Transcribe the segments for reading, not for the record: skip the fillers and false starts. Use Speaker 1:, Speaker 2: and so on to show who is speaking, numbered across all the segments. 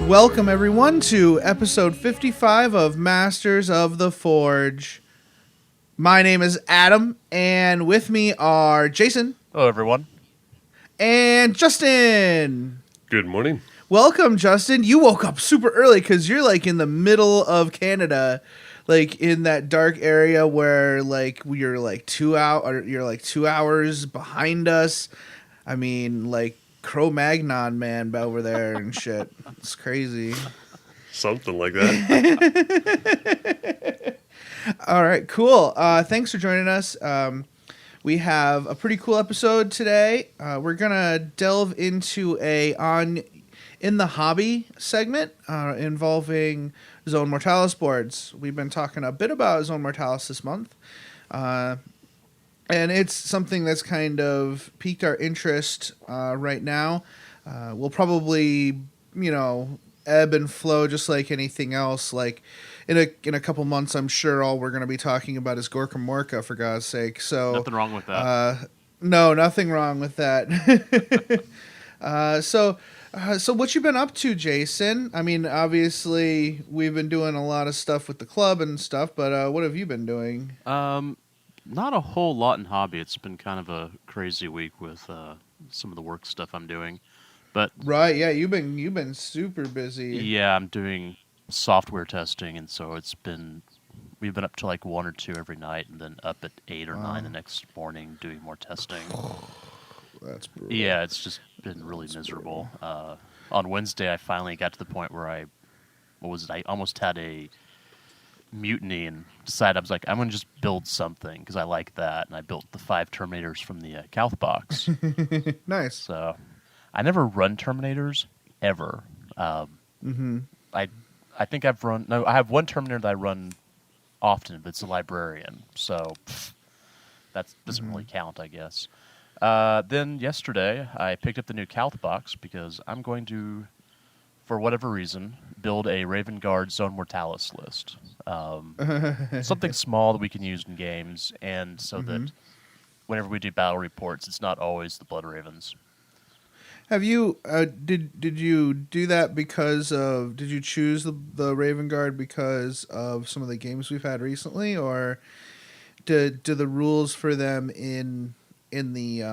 Speaker 1: Welcome, everyone, to episode 55 of Masters of the Forge. My name is Adam, and with me are Jason.
Speaker 2: Hello, everyone.
Speaker 1: And Justin.
Speaker 3: Good morning.
Speaker 1: Welcome, Justin. You woke up super early because you're like in the middle of Canada, like in that dark area where like you're like 2 hours behind us. I mean, like Cro-Magnon man over there and shit. It's crazy.
Speaker 3: Something like that.
Speaker 1: All right, cool. Thanks for joining us. We have a pretty cool episode today. We're gonna delve into in the hobby segment involving Zone Mortalis boards. We've been talking a bit about Zone Mortalis this month, and it's something that's kind of piqued our interest right now. We'll probably, ebb and flow just like anything else. Like in a couple months, I'm sure all we're going to be talking about is Gorka Morka, for God's sake. So
Speaker 2: nothing wrong with that.
Speaker 1: No, nothing wrong with that. So what you been up to, Jason? I mean, obviously we've been doing a lot of stuff with the club and stuff, but what have you been doing?
Speaker 2: Not a whole lot in hobby. It's been kind of a crazy week with some of the work stuff I'm doing. But
Speaker 1: right, yeah, you've been super busy.
Speaker 2: Yeah, I'm doing software testing, and so we've been up to like 1 or 2 every night, and then up at 8 or 9 the next morning doing more testing.
Speaker 1: That's brutal.
Speaker 2: Yeah, it's just been really miserable. On Wednesday, I finally got to the point where I almost had a mutiny and decided I was like, I'm going to just build something because I like that, and I built the 5 Terminators from the Calth box.
Speaker 1: Nice.
Speaker 2: So I never run Terminators ever. I think I have one Terminator that I run often, but it's a librarian, so that doesn't really count, I guess. Then yesterday, I picked up the new Calth box because I'm going to, for whatever reason, build a Raven Guard Zone Mortalis list. Something small that we can use in games, and so that whenever we do battle reports, it's not always the Blood Ravens.
Speaker 1: Have you did you do that because of? Did you choose the Raven Guard because of some of the games we've had recently, or do the rules for them in the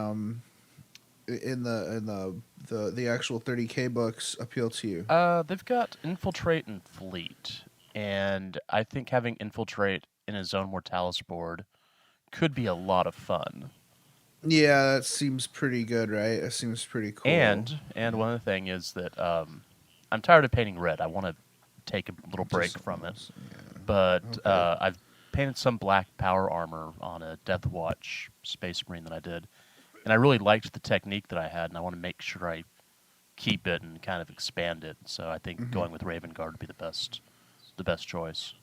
Speaker 1: actual 30K books appeal to you?
Speaker 2: They've got Infiltrate and Fleet, and I think having Infiltrate in a Zone Mortalis board could be a lot of fun.
Speaker 1: Yeah, that seems pretty good, right? That seems pretty cool.
Speaker 2: And one other thing is that I'm tired of painting red. I want to take a little break from it. Yeah. But okay. I've painted some black power armor on a Death Watch Space Marine that I did. And I really liked the technique that I had, and I want to make sure I keep it and kind of expand it. So I think going with Raven Guard would be the best choice.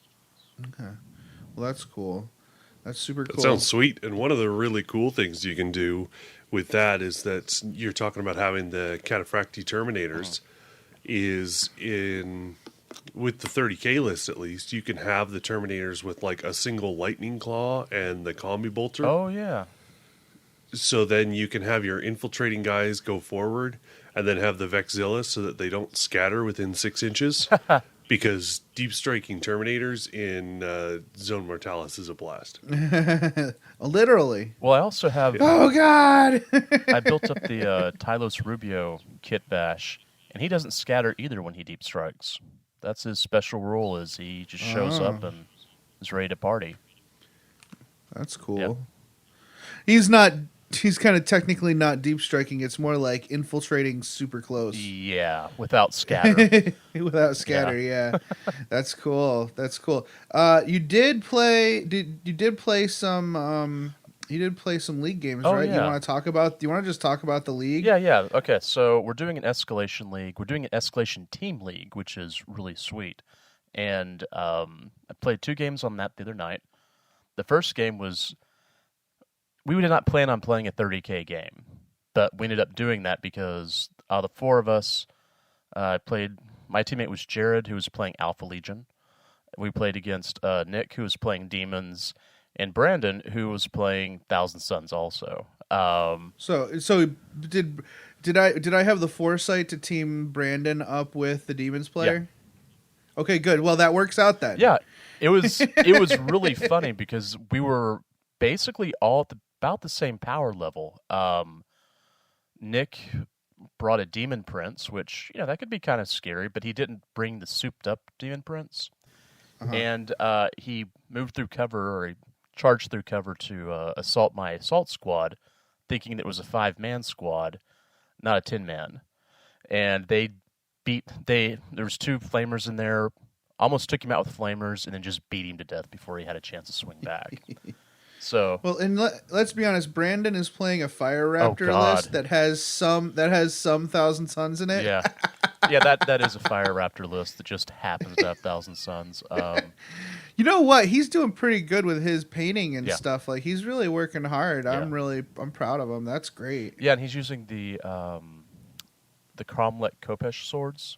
Speaker 1: Okay. Well, that's cool. That's super cool.
Speaker 3: That sounds sweet. And one of the really cool things you can do with that is that you're talking about having the Cataphractii Terminators with the 30K list at least, you can have the Terminators with like a single Lightning Claw and the Combi Bolter.
Speaker 2: Oh, yeah.
Speaker 3: So then you can have your infiltrating guys go forward and then have the Vexilla so that they don't scatter within 6 inches. Because deep striking Terminators in Zone Mortalis is a blast.
Speaker 1: Literally.
Speaker 2: Well, I also have...
Speaker 1: Oh, God!
Speaker 2: I built up the Tylos Rubio kit bash, and he doesn't scatter either when he deep strikes. That's his special rule, is he just shows up and is ready to party.
Speaker 1: That's cool.
Speaker 2: Yep.
Speaker 1: He's kind of technically not deep striking. It's more like infiltrating super close.
Speaker 2: Yeah, without scatter.
Speaker 1: Without scatter, yeah. That's cool. That's cool. You did play some league games, right?
Speaker 2: Yeah.
Speaker 1: Do you want to just talk about the league?
Speaker 2: Yeah. Okay, so we're doing an escalation league. We're doing an escalation team league, which is really sweet. And I played 2 games on that the other night. The first game was... We did not plan on playing a 30K game, but we ended up doing that because the 4 of us played. My teammate was Jared, who was playing Alpha Legion. We played against Nick, who was playing Demons, and Brandon, who was playing Thousand Suns also.
Speaker 1: So did I have the foresight to team Brandon up with the Demons player? Okay, good. Well, that works out then.
Speaker 2: Yeah, it was really funny because we were basically all at about the same power level. Nick brought a Demon Prince, which that could be kind of scary, but he didn't bring the souped up Demon Prince, and he moved through cover, or he charged through cover to assault my assault squad, thinking that it was a 5-man squad, not a 10-man, and there was 2 flamers in there. Almost took him out with flamers, and then just beat him to death before he had a chance to swing back. So
Speaker 1: well, and let's be honest, Brandon is playing a Fire Raptor
Speaker 2: God.
Speaker 1: list that has some Thousand Suns in it.
Speaker 2: yeah, that is a Fire Raptor list that just happens to have Thousand Suns.
Speaker 1: You know what? He's doing pretty good with his painting and
Speaker 2: Yeah.
Speaker 1: stuff. Like, he's really working hard.
Speaker 2: Yeah.
Speaker 1: I'm proud of him. That's great.
Speaker 2: Yeah, and he's using the Cromlech Kopesh swords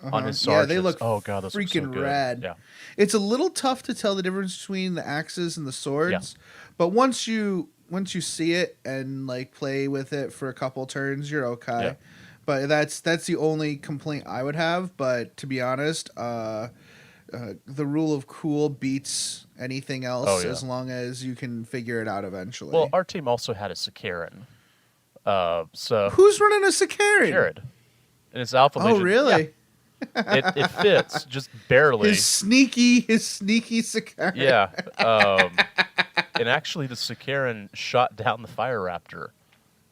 Speaker 2: on his
Speaker 1: Yeah,
Speaker 2: sergeants.
Speaker 1: they look
Speaker 2: oh god, those look so
Speaker 1: freaking
Speaker 2: good.
Speaker 1: rad.
Speaker 2: Yeah,
Speaker 1: It's a little tough to tell the difference between the axes and the swords, but once you see it and like play with it for a couple turns, you're okay.
Speaker 2: Yeah.
Speaker 1: But that's the only complaint I would have. But to be honest, the rule of cool beats anything else as long as you can figure it out eventually.
Speaker 2: Well, our team also had a Sakaran. So
Speaker 1: who's running a Sakaran?
Speaker 2: Jared. And it's Alpha
Speaker 1: Oh,
Speaker 2: Legion.
Speaker 1: really?
Speaker 2: Yeah. It fits just barely.
Speaker 1: His sneaky Sakaran.
Speaker 2: Yeah. And actually, the Sakaran shot down the Fire Raptor,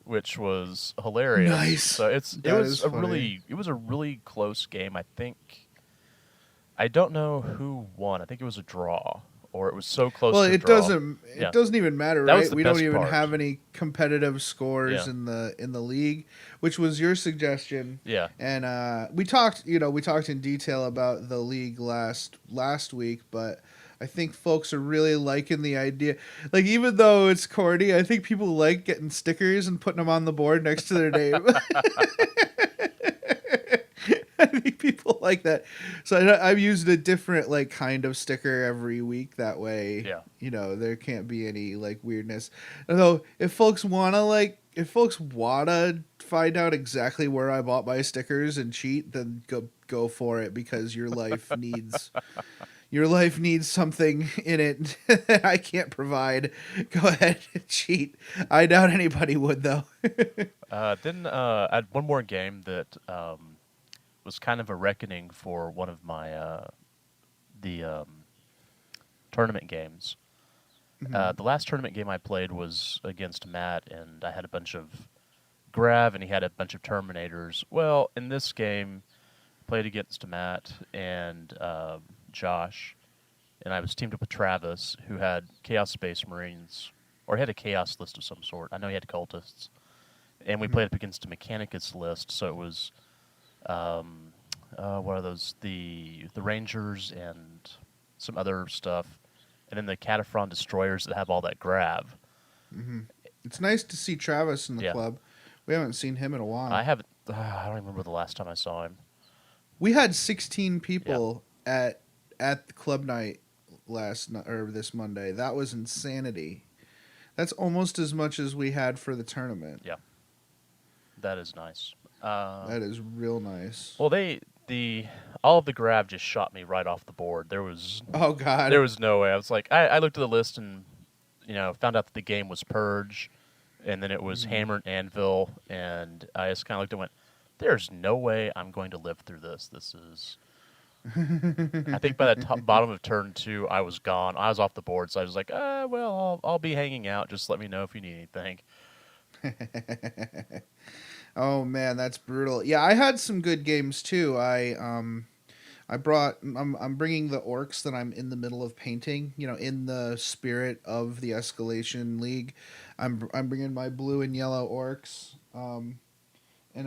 Speaker 2: which was hilarious.
Speaker 1: Nice.
Speaker 2: So it was a really close game. I don't know who won. I think it was a draw, or it was so close.
Speaker 1: Well,
Speaker 2: to a
Speaker 1: it
Speaker 2: draw.
Speaker 1: doesn't even matter,
Speaker 2: That was
Speaker 1: right?
Speaker 2: the
Speaker 1: We don't
Speaker 2: best
Speaker 1: even
Speaker 2: part.
Speaker 1: have any competitive scores
Speaker 2: Yeah.
Speaker 1: in the league, which was your suggestion.
Speaker 2: Yeah.
Speaker 1: And we talked in detail about the league last week, but I think folks are really liking the idea. Like, even though it's corny, I think people like getting stickers and putting them on the board next to their name. I think people like that. So I've used a different like kind of sticker every week. That way, there can't be any like weirdness. Although if folks wanna find out exactly where I bought my stickers and cheat, then go for it, because your life needs something in it that I can't provide. Go ahead and cheat. I doubt anybody would, though.
Speaker 2: Then I had one more game that was kind of a reckoning for one of my tournament games. The last tournament game I played was against Matt, and I had a bunch of Grav, and he had a bunch of Terminators. Well, in this game, I played against Matt and Josh, and I was teamed up with Travis, who had Chaos Space Marines, or he had a Chaos list of some sort. I know he had Cultists. And we played up against a Mechanicus list, so it was, what are those? The Rangers and some other stuff. And then the Cataphren Destroyers that have all that Grav.
Speaker 1: It's nice to see Travis in the club. We haven't seen him in a while.
Speaker 2: I haven't. I don't remember the last time I saw him.
Speaker 1: We had 16 people at the club night this Monday. That was insanity. That's almost as much as we had for the tournament.
Speaker 2: Yeah, that is nice.
Speaker 1: That is real nice.
Speaker 2: Well, all of the Grav just shot me right off the board. There was
Speaker 1: oh god,
Speaker 2: there was no way. I was like, I looked at the list and found out that the game was Purge, and then it was Hammer and Anvil, and I just kind of looked and went, "There's no way I'm going to live through this. This is." I think by the bottom of turn 2, I was gone. I was off the board, so I was like, well, I'll be hanging out. Just let me know if you need anything.
Speaker 1: Oh man, that's brutal. Yeah, I had some good games too. I'm bringing the orcs that I'm in the middle of painting. In the spirit of the Escalation League, I'm bringing my blue and yellow orcs. And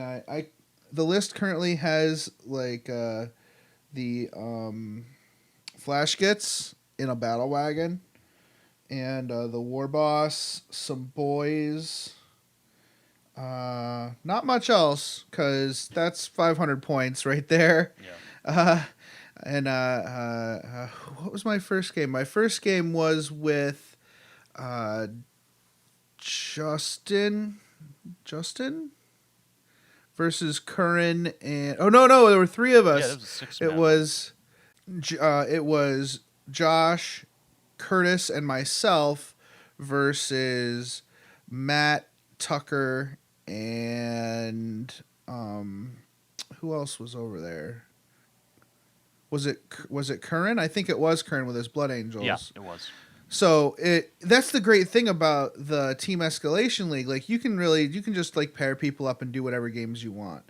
Speaker 1: I the list currently has like the flash gits in a battle wagon, and the war boss, some boys. Not much else, because that's 500 points right there.
Speaker 2: Yeah.
Speaker 1: What was my first game? My first game was with Justin versus Curran and no, there were three of us.
Speaker 2: Yeah, it was a six-man
Speaker 1: It was it was Josh, Curtis, and myself versus Matt, Tucker, and who else was over there? Was it Curran? I think it was Curran with his Blood Angels.
Speaker 2: Yeah, it was.
Speaker 1: So that's the great thing about the Team Escalation League. Like you can just like pair people up and do whatever games you want.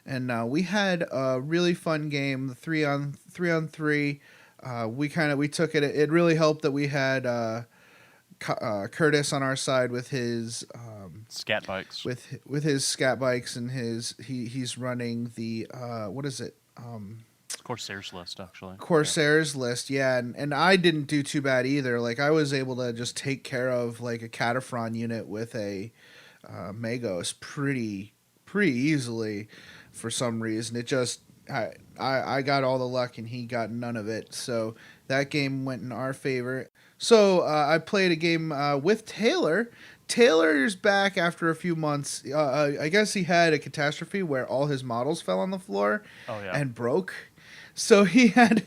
Speaker 1: And we had a really fun game, the 3-on-3. We took it. It really helped that we had Curtis on our side with his
Speaker 2: scat bikes.
Speaker 1: With his scat bikes and he's running the what is it?
Speaker 2: Corsair's list, actually.
Speaker 1: Corsair's list, yeah, and I didn't do too bad either. Like I was able to just take care of like a Cataphren unit with a Magos pretty easily for some reason. It just I got all the luck and he got none of it. So that game went in our favor. So I played a game with Taylor. Taylor's back after a few months. I guess he had a catastrophe where all his models fell on the floor and broke. So he kind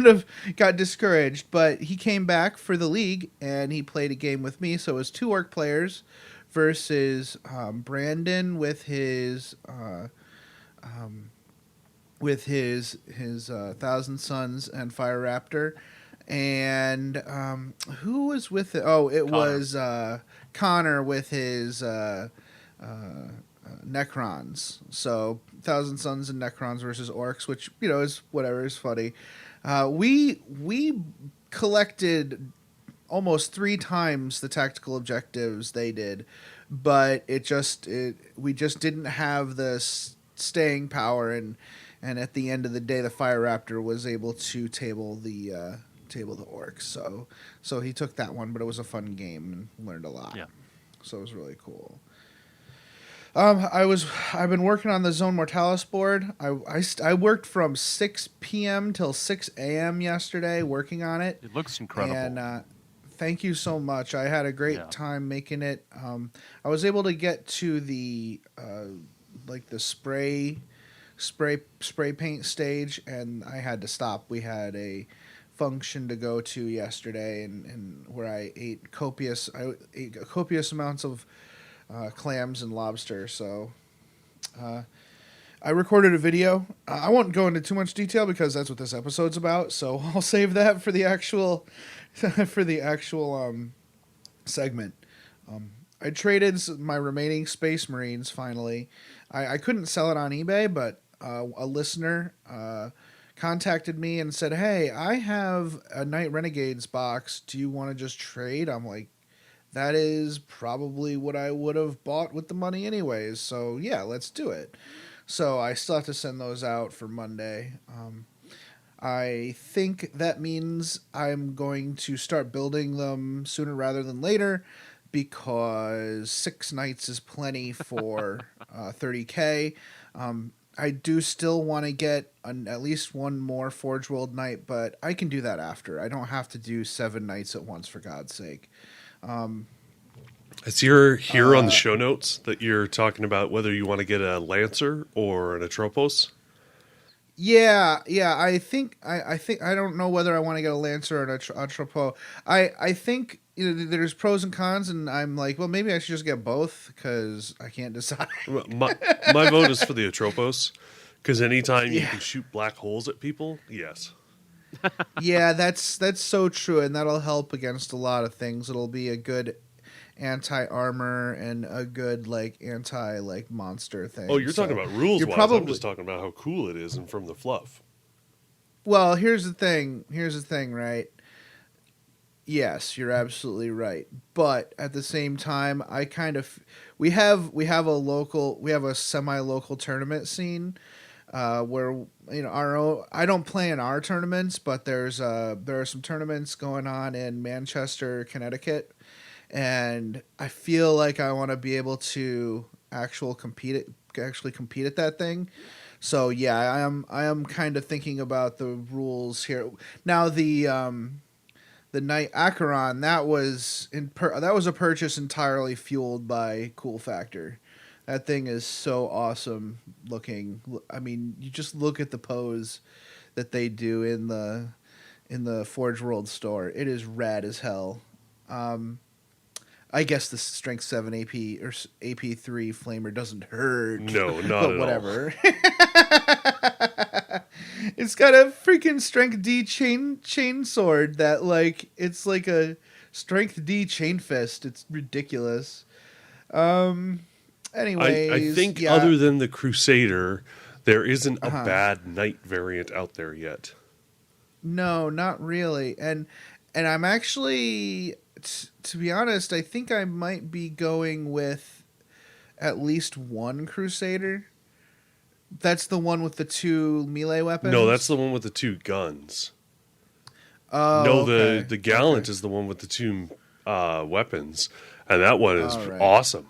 Speaker 1: of got discouraged, but he came back for the league and he played a game with me. So it was 2 orc players versus Brandon with his Thousand Suns and Fire Raptor, and who was with it? Oh, it was Connor with his Necrons. So Thousand Suns and Necrons versus Orcs, which is whatever, is funny. We collected almost 3 times the tactical objectives they did, but we just didn't have the staying power, and at the end of the day, the Fire Raptor was able to table the Orcs. So he took that one, but it was a fun game and learned a lot.
Speaker 2: Yeah.
Speaker 1: So it was really cool. I've been working on the Zone Mortalis board. I worked from 6 p.m. till 6 a.m. yesterday working on it.
Speaker 2: It looks incredible.
Speaker 1: And thank you so much. I had a great time making it. I was able to get to the the spray paint stage, and I had to stop. We had a function to go to yesterday, and where I ate copious amounts of clams and lobster. So I recorded a video. I won't go into too much detail because that's what this episode's about. So I'll save that for the actual segment. I traded my remaining Space Marines finally. I couldn't sell it on eBay, but a listener contacted me and said, "Hey, I have a Night Renegades box. Do you want to just trade?" I'm like, that is probably what I would have bought with the money anyways. So yeah, let's do it. So I still have to send those out for Monday. I think that means I'm going to start building them sooner rather than later, because 6 nights is plenty for 30K. I do still want to get at least one more Forge World night, but I can do that after. I don't have to do 7 nights at once, for God's sake.
Speaker 3: It's here on the show notes that you're talking about whether you want to get a Lancer or an Atropos.
Speaker 1: Yeah. I think I don't know whether I want to get a Lancer or an Atropos. I think there's pros and cons, and I'm like, well, maybe I should just get both because I can't decide.
Speaker 3: My vote is for the Atropos, because anytime you can shoot black holes at people, yes.
Speaker 1: Yeah, that's so true, and that'll help against a lot of things. It'll be a good anti-armor and a good anti monster thing.
Speaker 3: Oh, you're talking about rules wise. I'm just talking about how cool it is and from the fluff.
Speaker 1: Well, here's the thing, right? Yes, you're absolutely right. But at the same time, we have a semi-local tournament scene where our own. I don't play in our tournaments, but there are some tournaments going on in Manchester, Connecticut, and I feel like I want to be able to actually compete at that thing. So yeah, I am kind of thinking about the rules here now. the Knight Acheron, that was that was a purchase entirely fueled by cool factor. That thing is so awesome looking. I mean, you just look at the pose that they do in the Forge World store. It is rad as hell. I guess the Strength 7 AP or AP3 Flamer doesn't hurt.
Speaker 3: No, not
Speaker 1: but
Speaker 3: at
Speaker 1: whatever. It's got a freaking Strength D chain sword that it's like a Strength D chain fist. It's ridiculous. Anyways,
Speaker 3: I think other than the Crusader, there isn't a bad Knight variant out there yet.
Speaker 1: No, not really. And I'm actually, to be honest, I think I might be going with at least one Crusader. That's the one with the 2 melee weapons?
Speaker 3: No, that's the one with the 2 guns.
Speaker 1: Oh,
Speaker 3: no,
Speaker 1: okay.
Speaker 3: the Gallant is the one with the 2 weapons, and that one is awesome.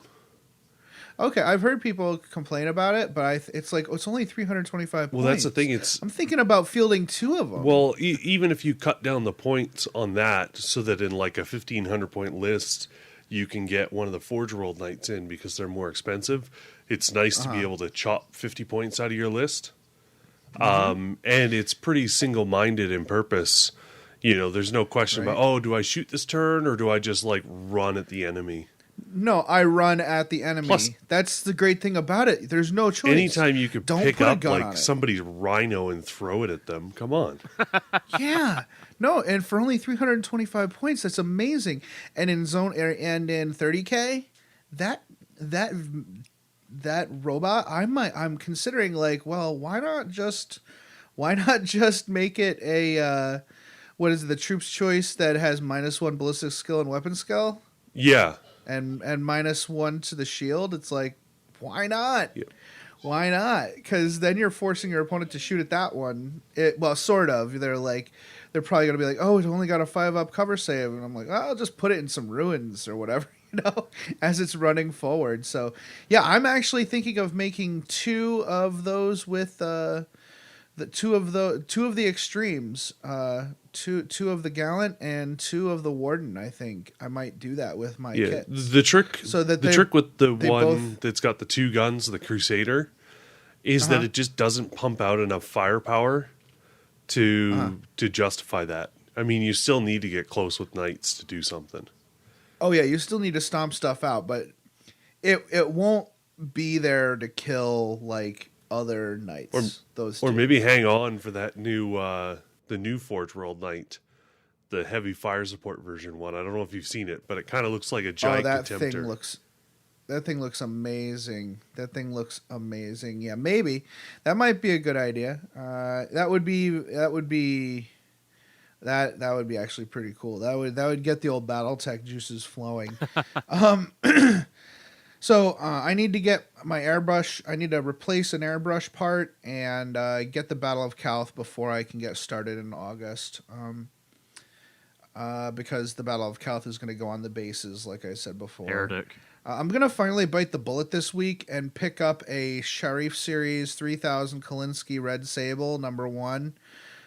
Speaker 1: Okay, I've heard people complain about it, but it's only 325 points.
Speaker 3: Well, that's the thing.
Speaker 1: I'm thinking about fielding 2 of them.
Speaker 3: Well, even if you cut down the points on that, so that in like a 1,500 point list, you can get one of the Forge World Knights in because they're more expensive. It's nice to be able to chop 50 points out of your list. And it's pretty single-minded in purpose. You know, there's no question about, do I shoot this turn or do I just run at the enemy?
Speaker 1: No, I run at the enemy.
Speaker 3: Plus,
Speaker 1: that's the great thing about it. There's no choice.
Speaker 3: Anytime you could pick
Speaker 1: put a
Speaker 3: up
Speaker 1: gun on it.
Speaker 3: somebody's rhino and throw it at them, come on.
Speaker 1: Yeah. No, and for only 325 points, that's amazing. And in zone and in 30K, that robot, I'm considering why not just make it a what is it, the troop's choice that has -1 ballistic skill and weapon skill?
Speaker 3: Yeah.
Speaker 1: And -1 to the shield. It's like, why not?
Speaker 3: Yeah.
Speaker 1: Why not? Because then you're forcing your opponent to shoot at that one. Well, sort of. They're probably going to be like, oh, it only got a 5-up cover save. And I'm like, oh, I'll just put it in some ruins or whatever, as it's running forward. So, yeah, I'm actually thinking of making 2 of those with the two of the extremes, two of the Gallant and 2 of the Warden. I think I might do that with my kits.
Speaker 3: The trick, trick with the one that's got the 2 guns, the Crusader, is that it just doesn't pump out enough firepower to justify that. I mean, you still need to get close with Knights to do something.
Speaker 1: Oh yeah, you still need to stomp stuff out, but it won't be there to kill other Knights.
Speaker 3: Or maybe hang on for that new the new Forge World Knight, the heavy fire support version one. I don't know if you've seen it, but it kind of looks like a giant contemptor.
Speaker 1: That thing looks amazing. Yeah, maybe that might be a good idea. That would be actually pretty cool. That would get the old BattleTech juices flowing. So I need to get my airbrush. I need to replace an airbrush part and get the Battle of Calth before I can get started in August. Because the Battle of Calth is going to go on the bases, like I said before.
Speaker 2: Heretic.
Speaker 1: I'm going to finally bite the bullet this week and pick up a Sharif Series 3000 Kalinsky Red Sable $1.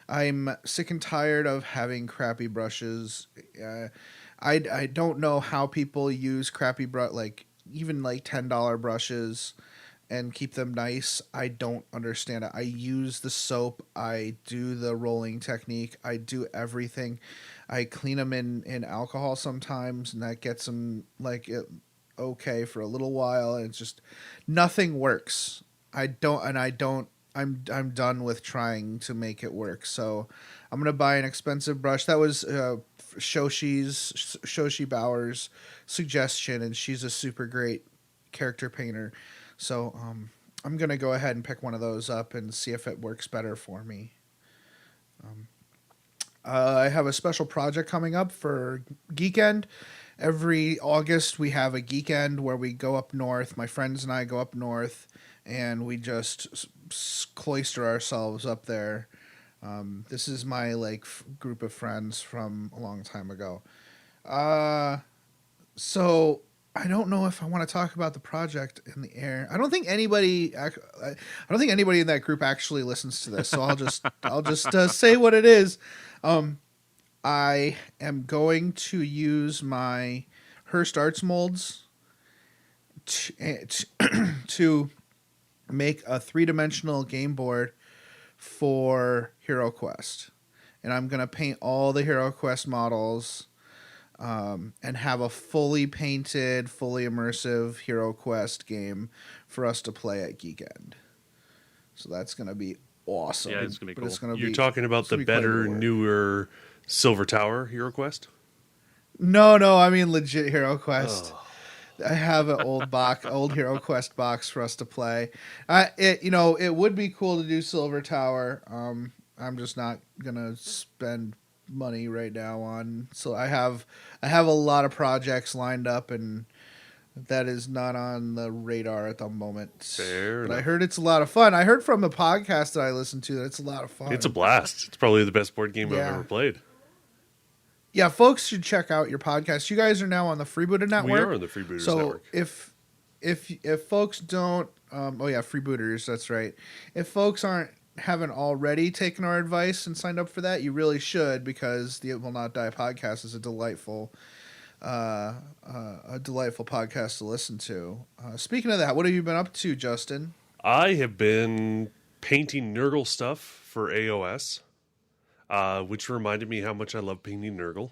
Speaker 1: I'm sick and tired of having crappy brushes. I don't know how people use crappy even $10 brushes and keep them nice. I don't understand it. I use the soap. I do the rolling technique. I do everything. I clean them in alcohol sometimes, and that gets them okay for a little while. And it's just nothing works. I'm done with trying to make it work. So I'm gonna buy an expensive brush. That was Shoshi Bauer's suggestion, and she's a super great character painter. So I'm gonna go ahead and pick one of those up and see if it works better for me. I have a special project coming up for Geekend. Every August we have a Geekend where we go up north. My friends and I go up north, and we just cloister ourselves up there. This is my group of friends from a long time ago. So I don't know if I want to talk about the project in the air. I don't think anybody in that group actually listens to this. So I'll just say what it is. I am going to use my Hearst Arts molds to make a 3-dimensional game board for Hero Quest. And I'm going to paint all the Hero Quest models and have a fully painted, fully immersive Hero Quest game for us to play at Geekend. So that's going to be awesome.
Speaker 3: Yeah, it's going to be
Speaker 1: But
Speaker 3: cool. You're talking about the better, newer Silver Tower Hero Quest?
Speaker 1: No, I mean legit Hero Quest. Oh. I have an old Hero Quest box for us to play. It would be cool to do Silver Tower. I'm just not gonna spend money right now on. So I have a lot of projects lined up, and that is not on the radar at the moment.
Speaker 3: Fair enough.
Speaker 1: I heard it's a lot of fun. I heard from the podcast that I listened to that it's a lot of fun.
Speaker 3: It's a blast. It's probably the best board game I've ever played.
Speaker 1: Yeah, folks should check out your podcast. You guys are now on the Freebooters Network.
Speaker 3: We are on the Freebooters Network.
Speaker 1: So if folks don't, Freebooters, that's right. If folks haven't already taken our advice and signed up for that, you really should, because the It Will Not Die podcast is a delightful podcast to listen to. Speaking of that, what have you been up to, Justin?
Speaker 3: I have been painting Nurgle stuff for AOS. Which reminded me how much I love painting Nurgle.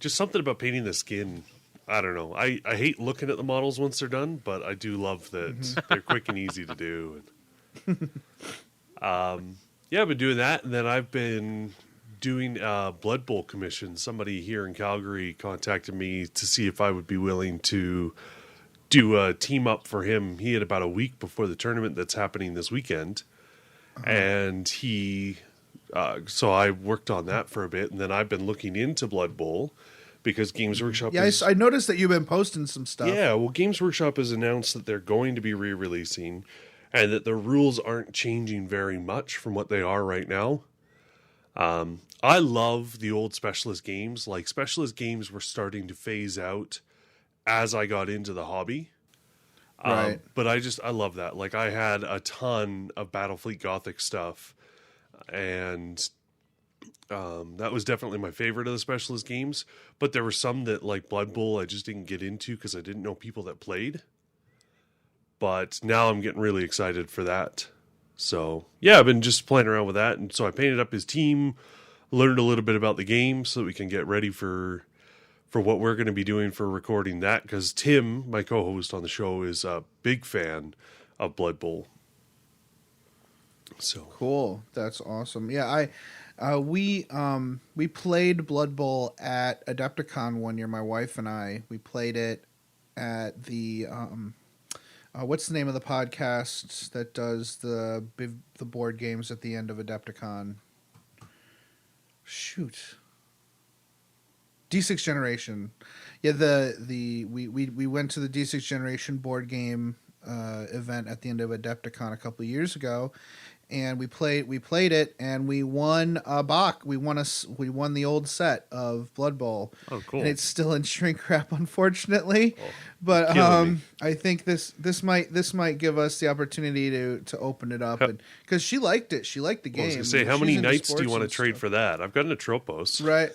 Speaker 3: Just something about painting the skin. I don't know. I hate looking at the models once they're done, but I do love that they're quick and easy to do. I've been doing that, and then I've been doing Blood Bowl commission. Somebody here in Calgary contacted me to see if I would be willing to do a team up for him. He had about a week before the tournament that's happening this weekend, and so I worked on that for a bit, and then I've been looking into Blood Bowl because Games Workshop
Speaker 1: I noticed that you've been posting some stuff.
Speaker 3: Yeah, well, Games Workshop has announced that they're going to be re-releasing and that the rules aren't changing very much from what they are right now. I love the old Specialist games. Like, Specialist games were starting to phase out as I got into the hobby.
Speaker 1: Right.
Speaker 3: But I love that. Like, I had a ton of Battlefleet Gothic stuff, and that was definitely my favorite of the Specialist games. But there were some that, like Blood Bowl, I just didn't get into because I didn't know people that played. But now I'm getting really excited for that. So, yeah, I've been just playing around with that. And so I painted up his team, learned a little bit about the game so that we can get ready for what we're going to be doing for recording that. Because Tim, my co-host on the show, is a big fan of Blood Bowl. So
Speaker 1: cool. That's awesome. Yeah, we played Blood Bowl at Adepticon one year. My wife and I. We played it at the what's the name of the podcast that does the board games at the end of Adepticon? Shoot. D6 Generation. Yeah, we went to the D6 Generation board game event at the end of Adepticon a couple of years ago, and we played it, and we won a Bach. We won the old set of Blood Bowl.
Speaker 3: Oh, cool!
Speaker 1: And it's still in shrink wrap, unfortunately. Oh, but I think this might give us the opportunity to open it up, because she liked it. She liked the game.
Speaker 3: I was gonna say, how many nights do you want to trade for that? I've got an Atropos.
Speaker 1: Right.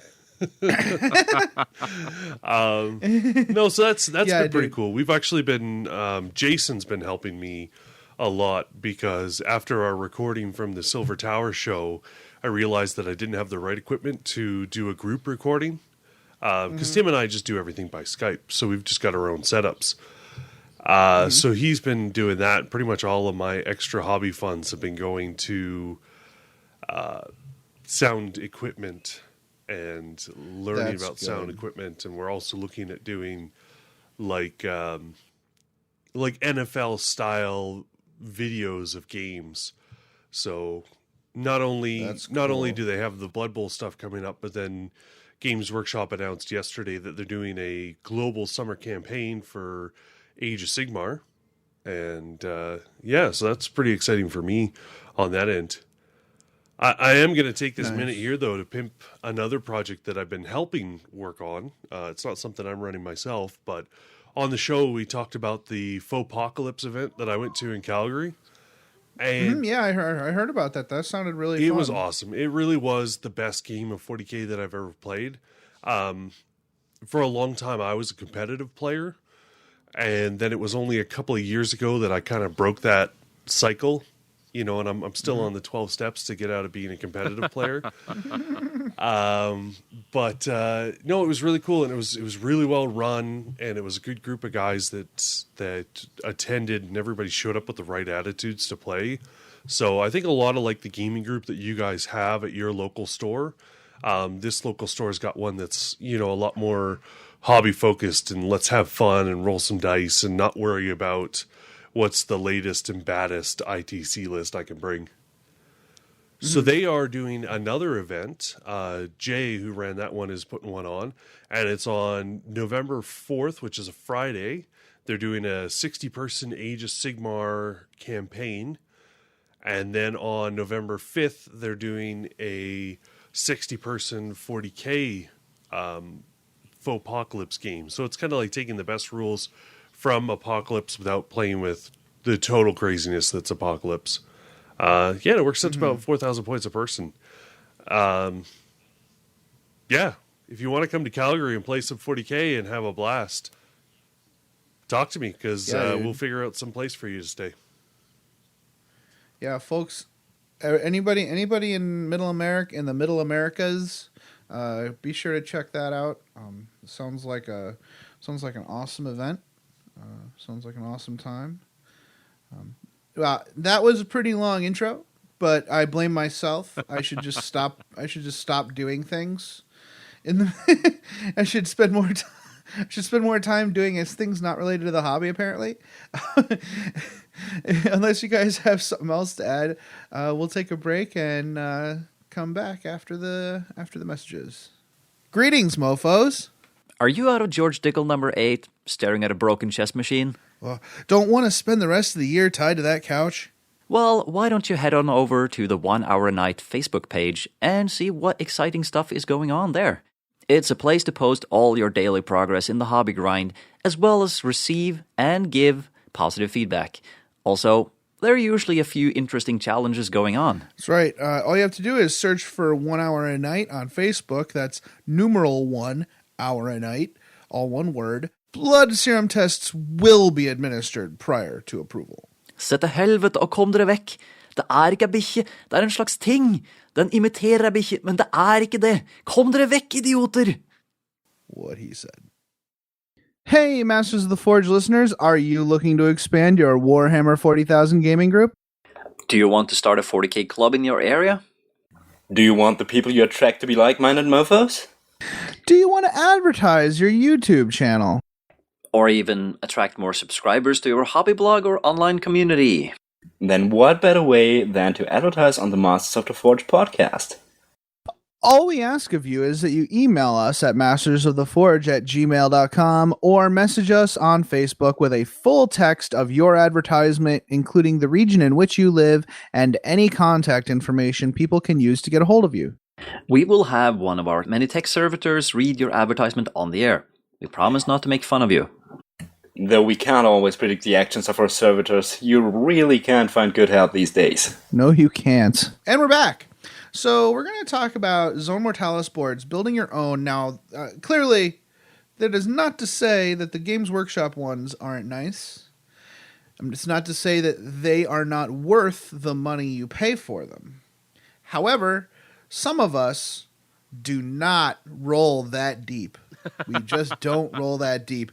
Speaker 3: No, so that's been pretty
Speaker 1: dude.
Speaker 3: cool. We've actually been Jason's been helping me a lot, because after our recording from the Silver Tower show, I realized that I didn't have the right equipment to do a group recording, because Tim and I just do everything by Skype, so we've just got our own setups. So he's been doing that. Pretty much all of my extra hobby funds have been going to sound equipment and learning about sound equipment, and we're also looking at doing like NFL style videos of games. So not only do they have the Blood Bowl stuff coming up, but then Games Workshop announced yesterday that they're doing a global summer campaign for Age of Sigmar, and so that's pretty exciting for me on that end. I am going to take this minute here, though, to pimp another project that I've been helping work on. It's not something I'm running myself, but on the show we talked about the Faux-Apocalypse event that I went to in Calgary. And
Speaker 1: Yeah, I heard about that. That sounded really
Speaker 3: it
Speaker 1: fun.
Speaker 3: was awesome. It really was the best game of 40K that I've ever played. For a long time, I was a competitive player. And then it was only a couple of years ago that I kind of broke that cycle, and I'm still on the 12 steps to get out of being a competitive player. But no, it was really cool, and it was really well run, and it was a good group of guys that attended, and everybody showed up with the right attitudes to play. So I think a lot of like the gaming group that you guys have at your local store, this local store's got one that's a lot more hobby focused, and let's have fun and roll some dice and not worry about what's the latest and baddest ITC list I can bring. So they are doing another event. Jay, who ran that one, is putting one on, and it's on November 4th, which is a Friday. They're doing a 60-person Age of Sigmar campaign, and then on November 5th, they're doing a 60-person 40K Apocalypse game. So it's kind of like taking the best rules from Apocalypse without playing with the total craziness that's Apocalypse. It works out to about 4,000 points a person. If you want to come to Calgary and play some 40K and have a blast, talk to me, because we'll figure out some place for you to stay.
Speaker 1: Yeah, folks, anybody in Middle America, in the Middle Americas, be sure to check that out. Sounds like an awesome event. Sounds like an awesome time. Well, that was a pretty long intro, but I blame myself. I should just stop. I should just stop doing things. I should spend more time. I should spend more time doing things not related to the hobby. Apparently, unless you guys have something else to add, we'll take a break and come back after the messages. Greetings, mofos.
Speaker 4: Are you out of George Dickel number 8, staring at a broken chess machine?
Speaker 1: Don't want to spend the rest of the year tied to that couch?
Speaker 4: Well, why don't you head on over to the 1 Hour a Night Facebook page and see what exciting stuff is going on there. It's a place to post all your daily progress in the hobby grind, as well as receive and give positive feedback. Also, there are usually a few interesting challenges going on.
Speaker 1: That's right. All you have to do is search for 1 Hour a Night on Facebook. That's numeral 1 hour a night, all one word. Blood serum tests will be administered prior to approval.
Speaker 4: Se til helvete og kom dere vekk. Det ikke en bikkje, det en slags ting. Den imiterer en bikkje, men det ikke det. Kom dere vekk, idioter!
Speaker 1: What he said. Hey, Masters of the Forge listeners, are you looking to expand your Warhammer 40,000 gaming group?
Speaker 4: Do you want to start a 40K club in your area?
Speaker 5: Do you want the people you attract to be like-minded mofos?
Speaker 1: Do you want to advertise your YouTube channel?
Speaker 4: Or even attract more subscribers to your hobby blog or online community?
Speaker 5: Then what better way than to advertise on the Masters of the Forge podcast?
Speaker 1: All we ask of you is that you email us at mastersoftheforge@gmail.com or message us on Facebook with a full text of your advertisement, including the region in which you live and any contact information people can use to get a hold of you.
Speaker 4: We will have one of our many tech servitors read your advertisement on the air. We promise not to make fun of you.
Speaker 5: Though we can't always predict the actions of our servitors, you really can't find good help these days.
Speaker 1: No, you can't. And we're back. So we're going to talk about Zone Mortalis boards, building your own. Now, clearly, that is not to say that the Games Workshop ones aren't nice. It's not to say that they are not worth the money you pay for them. However, some of us do not roll that deep. We just don't roll that deep.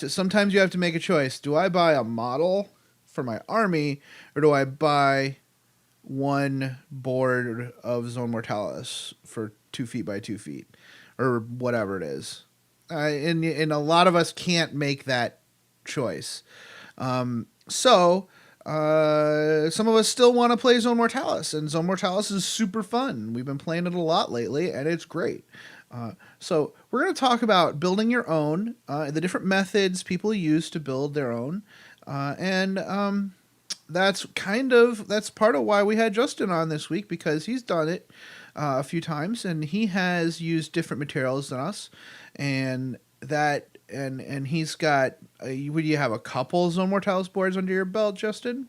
Speaker 1: Sometimes you have to make a choice. Do I buy a model for my army, or do I buy one board of Zone Mortalis for 2 feet by 2 feet, or whatever it is? And a lot of us can't make that choice. So some of us still want to play Zone Mortalis, and Zone Mortalis is super fun. We've been playing it a lot lately, and it's great. So we're going to talk about building your own, the different methods people use to build their own, and that's part of why we had Justin on this week, because he's done it a few times, and he has used different materials than us, and he's got. Would you have a couple Zone Mortalis boards under your belt, Justin?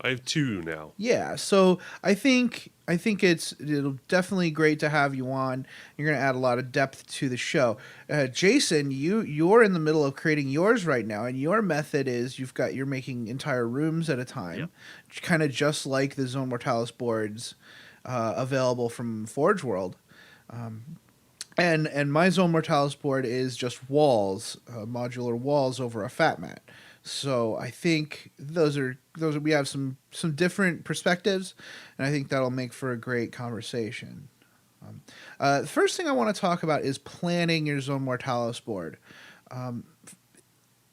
Speaker 3: I have 2 now.
Speaker 1: Yeah, so I think it'll definitely great to have you on. You're going to add a lot of depth to the show. Jason, you're in the middle of creating yours right now, and your method is you're making entire rooms at a time,
Speaker 2: Yep.
Speaker 1: kind of just like the Zone Mortalis boards available from Forge World. And my Zone Mortalis board is just walls, modular walls over a fat mat. So I think those are we have some different perspectives, and I think that'll make for a great conversation. The first thing I want to talk about is planning your Zone Mortalis board.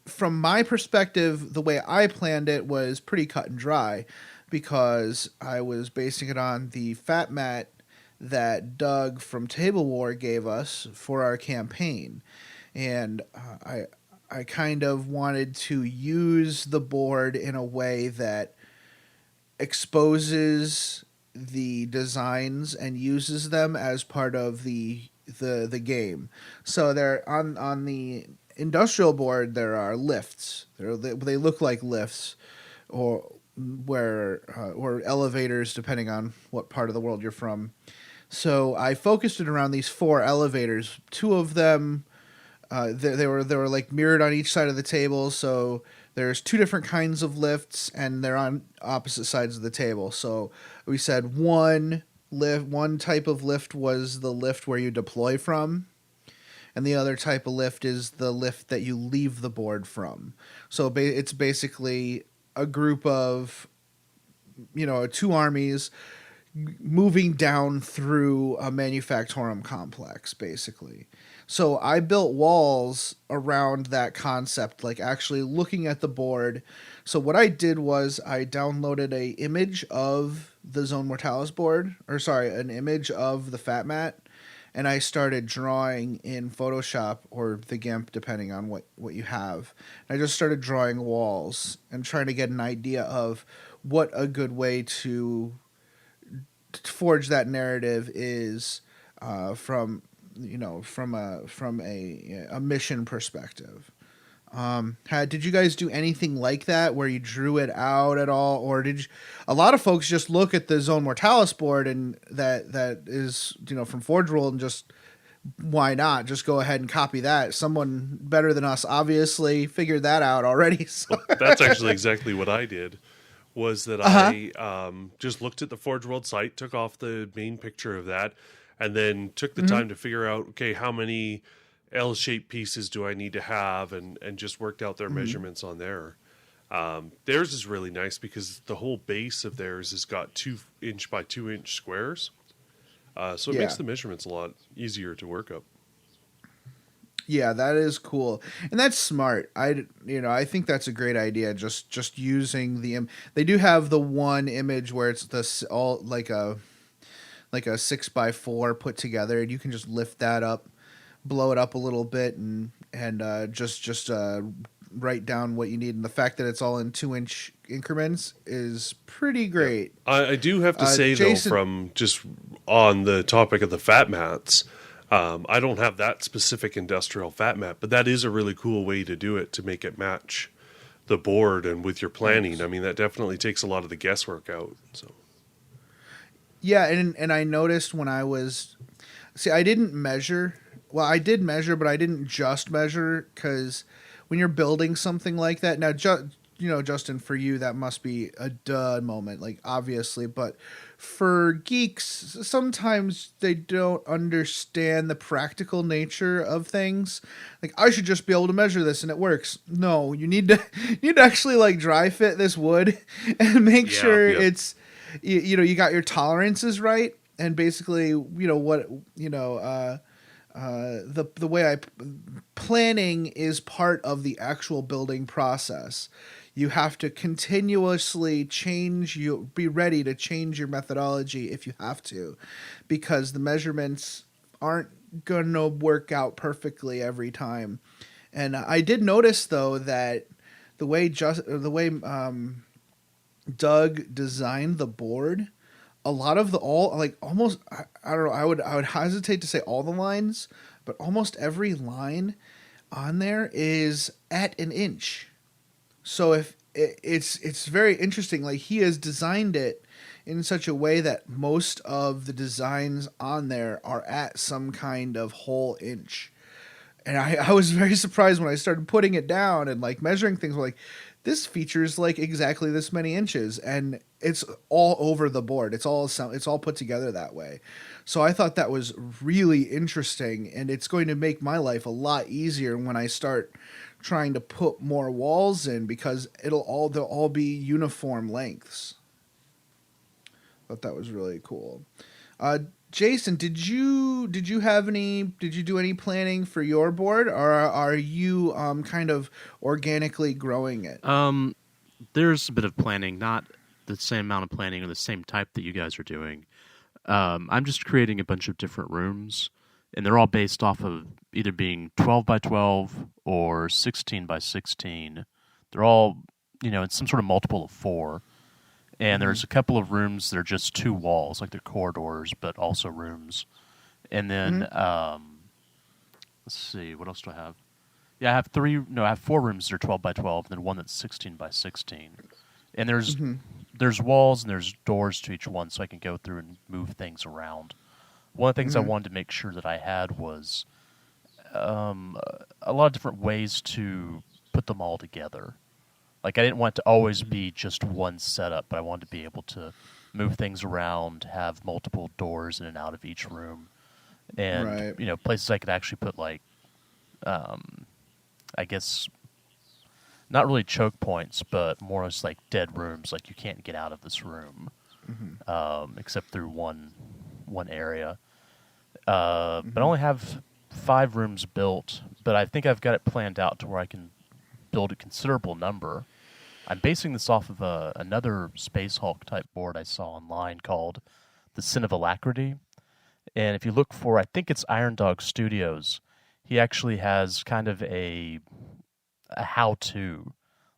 Speaker 1: From my perspective, the way I planned it was pretty cut and dry, because I was basing it on the fat mat that Doug from Table War gave us for our campaign, and I kind of wanted to use the board in a way that exposes the designs and uses them as part of the game. So there on the industrial board there are lifts. They look like lifts, or or elevators, depending on what part of the world you're from. So I focused it around these 4 elevators. 2 of them, they were like mirrored on each side of the table. So there's 2 different kinds of lifts, and they're on opposite sides of the table. So we said one type of lift was the lift where you deploy from, and the other type of lift is the lift that you leave the board from. So it's basically a group of 2 armies moving down through a manufactorum complex, basically. So I built walls around that concept, like actually looking at the board. So what I did was I downloaded a image of the Zone Mortalis board, an image of the fat mat, and I started drawing in Photoshop or the GIMP, depending on what you have. I just started drawing walls and trying to get an idea of what a good way to forge that narrative is, from a mission perspective. Did you guys do anything like that where you drew it out at all, or a lot of folks just look at the Zone Mortalis board and that is from Forge World and just, why not just go ahead and copy that? Someone better than us obviously figured that out already. So.
Speaker 3: Well, that's actually exactly what I did. Was that I just looked at the Forge World site, took off the main picture of that, and then took the time to figure out, okay, how many L-shaped pieces do I need to have, and just worked out their measurements on there. Theirs is really nice because the whole base of theirs has got 2-inch by 2-inch squares. So it makes the measurements a lot easier to work up.
Speaker 1: Yeah, that is cool, and that's smart. I think that's a great idea. Just using they do have the one image where it's all like a 6x4 put together, and you can just lift that up, blow it up a little bit, and just write down what you need. And the fact that it's all in 2-inch increments is pretty great.
Speaker 3: Yeah. I do have to say,
Speaker 1: Jason,
Speaker 3: though, from just on the topic of the fat mats. I don't have that specific industrial fat mat, but that is a really cool way to do it, to make it match the board and with your planning. I mean, that definitely takes a lot of the guesswork out. So,
Speaker 1: yeah, and I noticed when I didn't measure. Well, I did measure, but I didn't just measure, because when you're building something like that, now, Justin, for you, that must be a duh moment, like, obviously, but for geeks, sometimes they don't understand the practical nature of things. Like, I should just be able to measure this and it works. No, you need to actually like dry fit this wood and make sure it's, you got your tolerances right. And basically, the way planning is part of the actual building process. You have to continuously be ready to change your methodology if you have to, because the measurements aren't going to work out perfectly every time. And I did notice, though, that the way Doug designed the board, a lot of almost, I don't know, I would hesitate to say all the lines, but almost every line on there is at an inch. So it's very interesting. Like he has designed it in such a way that most of the designs on there are at some kind of whole inch. And I was very surprised when I started putting it down and like measuring things. Like this features like exactly this many inches, and it's all over the board. It's all put together that way. So I thought that was really interesting, and it's going to make my life a lot easier when I start trying to put more walls in, because they'll all be uniform lengths. Thought that was really cool. Jason, did you do any planning for your board, or are you kind of organically growing it?
Speaker 6: There's a bit of planning, not the same amount of planning or the same type that you guys are doing. I'm just creating a bunch of different rooms, and they're all based off of either being 12 by 12 or 16 by 16. They're all, it's some sort of multiple of 4. And there's a couple of rooms that are just 2 walls, like they're corridors, but also rooms. And then, let's see, what else do I have? Yeah, I have 4 rooms that are 12 by 12, and then one that's 16 by 16. And there's walls and there's doors to each one, so I can go through and move things around. One of the things I wanted to make sure that I had was a lot of different ways to put them all together. Like, I didn't want it to always be just one setup, but I wanted to be able to move things around, have multiple doors in and out of each room, and, places I could actually put, like, I guess, not really choke points, but more as, like, dead rooms. Like, you can't get out of this room, except through one area. But I only have 5 rooms built, but I think I've got it planned out to where I can build a considerable number. I'm basing this off of another Space Hulk type board I saw online called the Sin of Alacrity. And if you look for, I think it's Iron Dog Studios, he actually has kind of a how-to.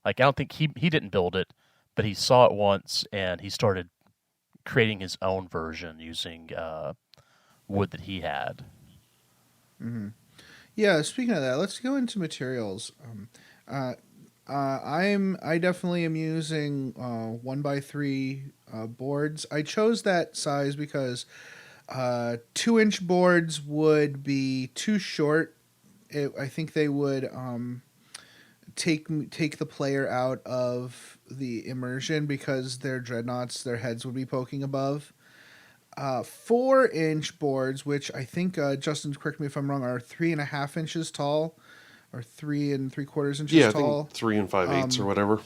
Speaker 6: Like, I don't think he didn't build it, but he saw it once and he started creating his own version using wood that he had.
Speaker 1: Mm-hmm. Yeah, speaking of that, let's go into materials. I definitely am using 1x3 boards. I chose that size because 2-inch boards would be too short. I think they would take the player out of the immersion because their dreadnoughts, their heads would be poking above. 4-inch boards, which I think Justin, correct me if I'm wrong, are 3.5 inches tall. Or 3 3/4 inches tall.
Speaker 3: I think 3 5/8 or whatever.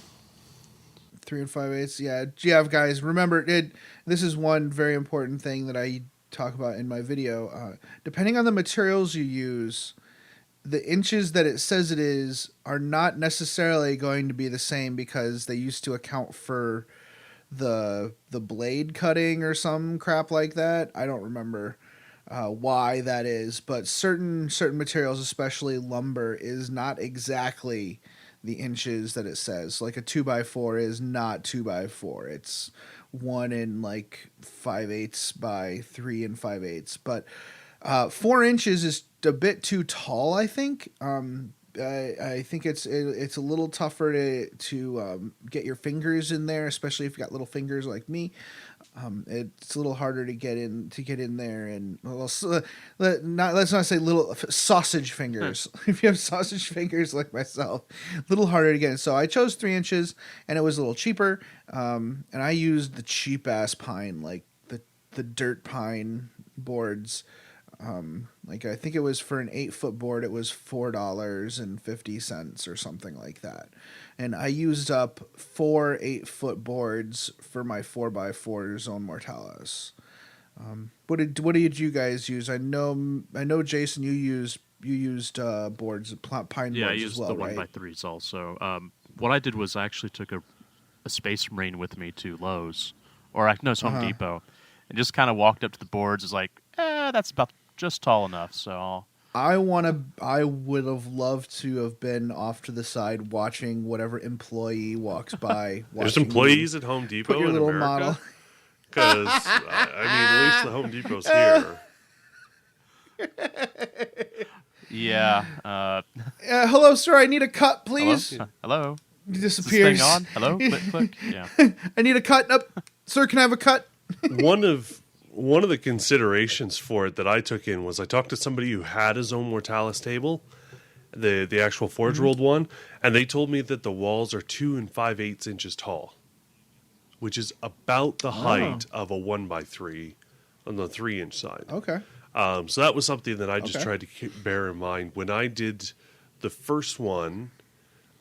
Speaker 1: 3 5/8. Yeah, guys, remember it. This is one very important thing that I talk about in my video. Depending on the materials you use, the inches that it says it is are not necessarily going to be the same, because they used to account for the blade cutting or some crap like that. I don't remember why that is, but certain materials, especially lumber, is not exactly the inches that it says. Like a 2x4 is not 2x4. It's 1 5/8 by 3 5/8. But 4 inches is a bit too tall, I think. I think it's a little tougher to get your fingers in there, especially if you got little fingers like me. It's a little harder to get in there, and let's not say little sausage fingers. If you have sausage fingers like myself, a little harder to get in. So I chose 3 inches, and it was a little cheaper. And I used the cheap ass pine, like the dirt pine boards. I think it was for an 8-foot board, it was $4.50 or something like that. And I used up 4 8-foot boards for my 4x4 Zone Mortalis. What did you guys use? I know Jason, you used boards, pine boards
Speaker 6: I used
Speaker 1: as well,
Speaker 6: the
Speaker 1: right?
Speaker 6: 1x3s also. What I did was I actually took a Space Marine with me to Lowe's, it's Home Depot, and just kind of walked up to the boards. It's like, that's about just tall enough. So
Speaker 1: I would have loved to have been off to the side watching whatever employee walks by.
Speaker 3: There's employees at Home Depot
Speaker 1: put your
Speaker 3: in
Speaker 1: little
Speaker 3: America?
Speaker 1: model.
Speaker 3: Because, at least the Home Depot's here.
Speaker 2: Yeah.
Speaker 1: Hello, sir. I need a cut, please.
Speaker 2: Hello?
Speaker 1: disappears.
Speaker 2: Is this thing on? Hello? Click, click. Yeah.
Speaker 1: I need a cut. Up, sir. Can I have a cut?
Speaker 3: one of the considerations for it that I took in was I talked to somebody who had a Zone Mortalis table, the actual Forge World one, and they told me that the walls are 2 5/8 inches tall, which is about the height of a 1x3 on the 3-inch side.
Speaker 1: Okay.
Speaker 3: So that was something that I just
Speaker 1: Okay.
Speaker 3: tried to bear in mind when I did the first one.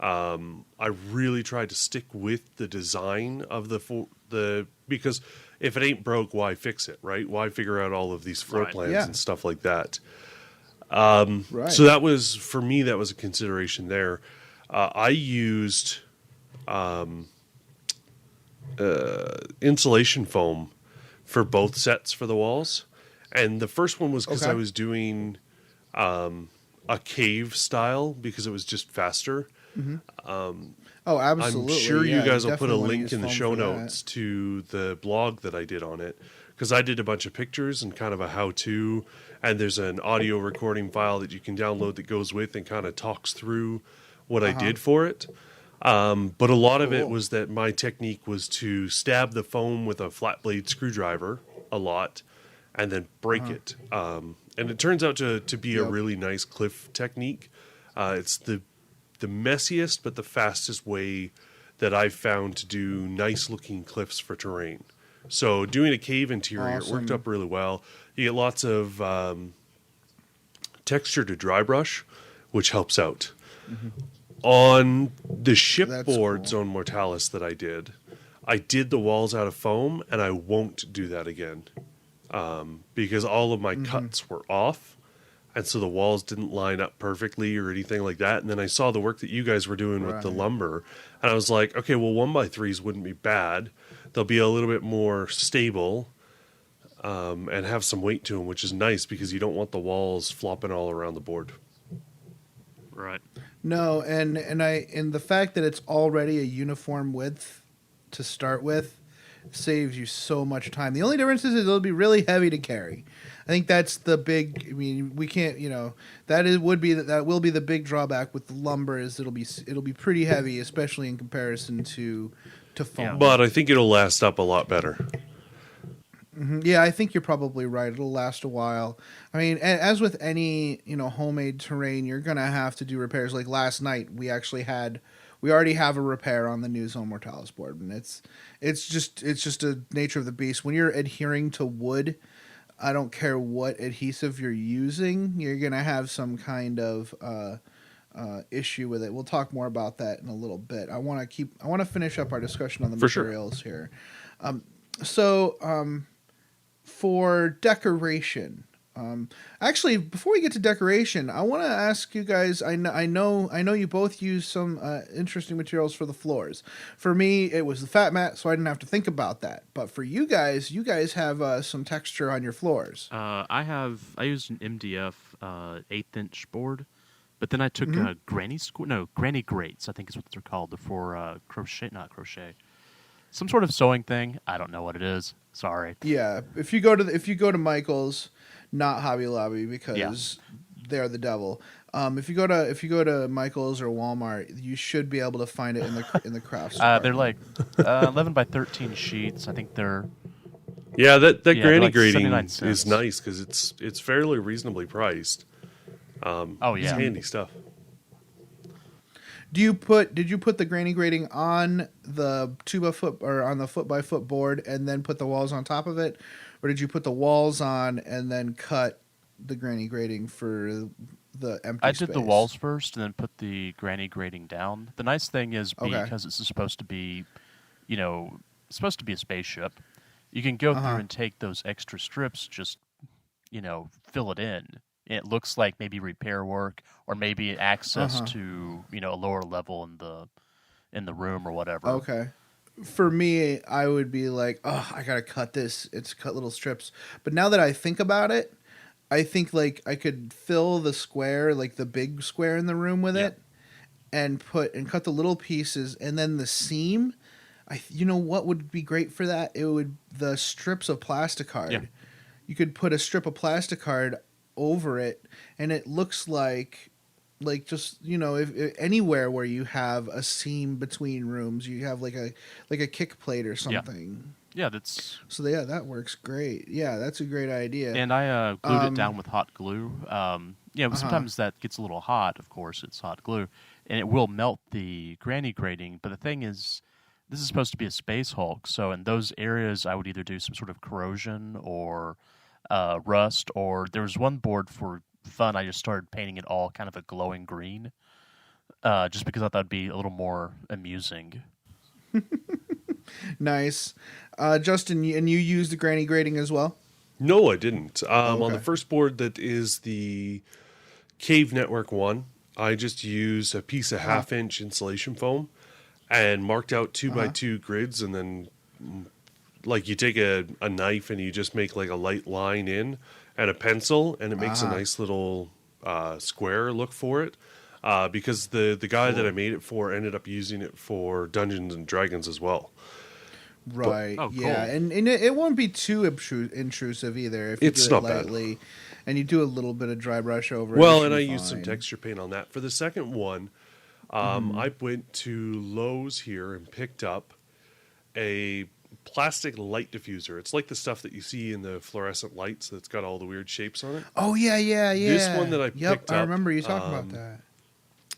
Speaker 3: I really tried to stick with the design of the because if it ain't broke, why fix it, right? Why figure out all of these floor
Speaker 2: Right.
Speaker 3: plans
Speaker 1: Yeah.
Speaker 3: and stuff like that?
Speaker 1: Right.
Speaker 3: So that was, for me, that was a consideration there. I used insulation foam for both sets for the walls. And the first one was because
Speaker 1: Okay.
Speaker 3: I was doing a cave style because it was just faster.
Speaker 1: Oh, absolutely.
Speaker 3: I'm sure
Speaker 1: Yeah,
Speaker 3: you guys will put a
Speaker 1: definitely wanna
Speaker 3: link
Speaker 1: use
Speaker 3: in the
Speaker 1: foam
Speaker 3: show
Speaker 1: for that.
Speaker 3: notes to the blog that I did on it because I did a bunch of pictures and kind of a how-to, and there's an audio recording file that you can download that goes with and kind of talks through what I did for it. But a lot of it
Speaker 1: Cool.
Speaker 3: was that my technique was to stab the foam with a flat blade screwdriver a lot and then break it. And it turns out to be a
Speaker 1: Yep.
Speaker 3: really nice cliff technique. It's the messiest but the fastest way that I've found to do nice looking cliffs for terrain. So doing a cave interior it worked
Speaker 1: Awesome.
Speaker 3: up really well. You get lots of texture to dry brush, which helps out. On the shipboard
Speaker 1: cool.
Speaker 3: Zone Mortalis that I did the walls out of foam, and I won't do that again because all of my cuts were off. And so the walls didn't line up perfectly or anything like that. And then I saw the work that you guys were doing with the
Speaker 1: Right.
Speaker 3: lumber. And I was like, okay, well, 1x3s wouldn't be bad. They'll be a little bit more stable and have some weight to them, which is nice because you don't want the walls flopping all around the board.
Speaker 2: Right.
Speaker 1: No, and the fact that it's already a uniform width to start with saves you so much time. The only difference is it'll be really heavy to carry. I think that's the big. I mean, we can't. That will be the big drawback with the lumber is it'll be pretty heavy, especially in comparison to foam.
Speaker 2: Yeah.
Speaker 3: But I think it'll last up a lot better.
Speaker 1: Yeah, I think you're probably right. It'll last a while. I mean, as with any homemade terrain, you're gonna have to do repairs. Like last night, we already have a repair on the new Zone Mortalis board, and it's just a nature of the beast. When you're adhering to wood, I don't care what adhesive you're using, you're gonna have some kind of issue with it. We'll talk more about that in a little bit. I want to finish up our discussion on the
Speaker 3: For sure.
Speaker 1: materials here. For decoration, actually, before we get to decoration, I want to ask you guys. I know you both use some interesting materials for the floors. For me, it was the fat mat, so I didn't have to think about that. But for you guys have some texture on your floors.
Speaker 6: I used an MDF 1/8-inch board, but then I took granny grates. I think is what they're called. They're for not crochet, some sort of sewing thing. I don't know what it is. Sorry.
Speaker 1: Yeah, if you go to Michael's, not Hobby Lobby because they're the devil. If you go to Michael's or Walmart, you should be able to find it in the crafts.
Speaker 2: They're
Speaker 1: department.
Speaker 2: like 11 by 13 sheets. I think they're
Speaker 3: Yeah, that
Speaker 2: they're
Speaker 3: granny
Speaker 2: like
Speaker 3: grading
Speaker 2: 79
Speaker 3: is
Speaker 2: cents.
Speaker 3: nice because it's fairly reasonably priced.
Speaker 2: oh
Speaker 3: It's
Speaker 2: yeah.
Speaker 3: handy stuff.
Speaker 1: Did you put the granny grading on the 2x4 or on the foot by foot board and then put the walls on top of it, or did you put the walls on and then cut the granny grading for the empty
Speaker 2: I did the
Speaker 1: space?
Speaker 2: walls first and then put the granny grading down. The nice thing is
Speaker 1: Okay.
Speaker 2: because it's supposed to be, supposed to be a spaceship, you can go through and take those extra strips, just, fill it in. It looks like maybe repair work or maybe access to, a lower level in the room or whatever.
Speaker 1: Okay. For me, I would be like, oh, I gotta cut this. It's cut little strips. But now that I think about it, I think like I could fill the square, like the big square in the room with it, and cut the little pieces, and then the seam. What would be great for that? The strips of plasticard.
Speaker 2: Yeah.
Speaker 1: You could put a strip of plasticard over it, and it looks like like just if anywhere where you have a seam between rooms, you have like a kick plate or something.
Speaker 2: Yeah, that's.
Speaker 1: So yeah, that works great. Yeah, that's a great idea.
Speaker 2: And I glued it down with hot glue. But
Speaker 1: Uh-huh.
Speaker 2: sometimes that gets a little hot. Of course, it's hot glue, and it will melt the granny grating. But the thing is, this is supposed to be a space Hulk, so in those areas, I would either do some sort of corrosion or rust. Or there was one board for fun. I just started painting it all kind of a glowing green, just because I thought it'd be a little more amusing.
Speaker 1: Nice. Justin, and you use the granny grating as well?
Speaker 3: No, I didn't. On
Speaker 1: Okay.
Speaker 3: the first board that is the Cave Network one, I just use a piece of half-inch insulation foam and marked out 2x2 grids, and then like you take a knife and you just make like a light line in and a pencil, and it makes a nice little square look for it. Because the guy that I made it for ended up using it for Dungeons and Dragons as well.
Speaker 1: Right.
Speaker 2: Oh, cool.
Speaker 1: Yeah, and it won't be too intrusive either if you
Speaker 3: It's
Speaker 1: do it
Speaker 3: not bad.
Speaker 1: lightly, and you do a little bit of dry brush over it.
Speaker 3: Well,
Speaker 1: it should
Speaker 3: and I
Speaker 1: be
Speaker 3: used some
Speaker 1: fine.
Speaker 3: texture paint on that. For the second one, I went to Lowe's here and picked up a plastic light diffuser. It's like the stuff that you see in the fluorescent lights that's got all the weird shapes on it.
Speaker 1: Oh yeah.
Speaker 3: This one that I picked
Speaker 1: I
Speaker 3: up,
Speaker 1: remember you talking about that.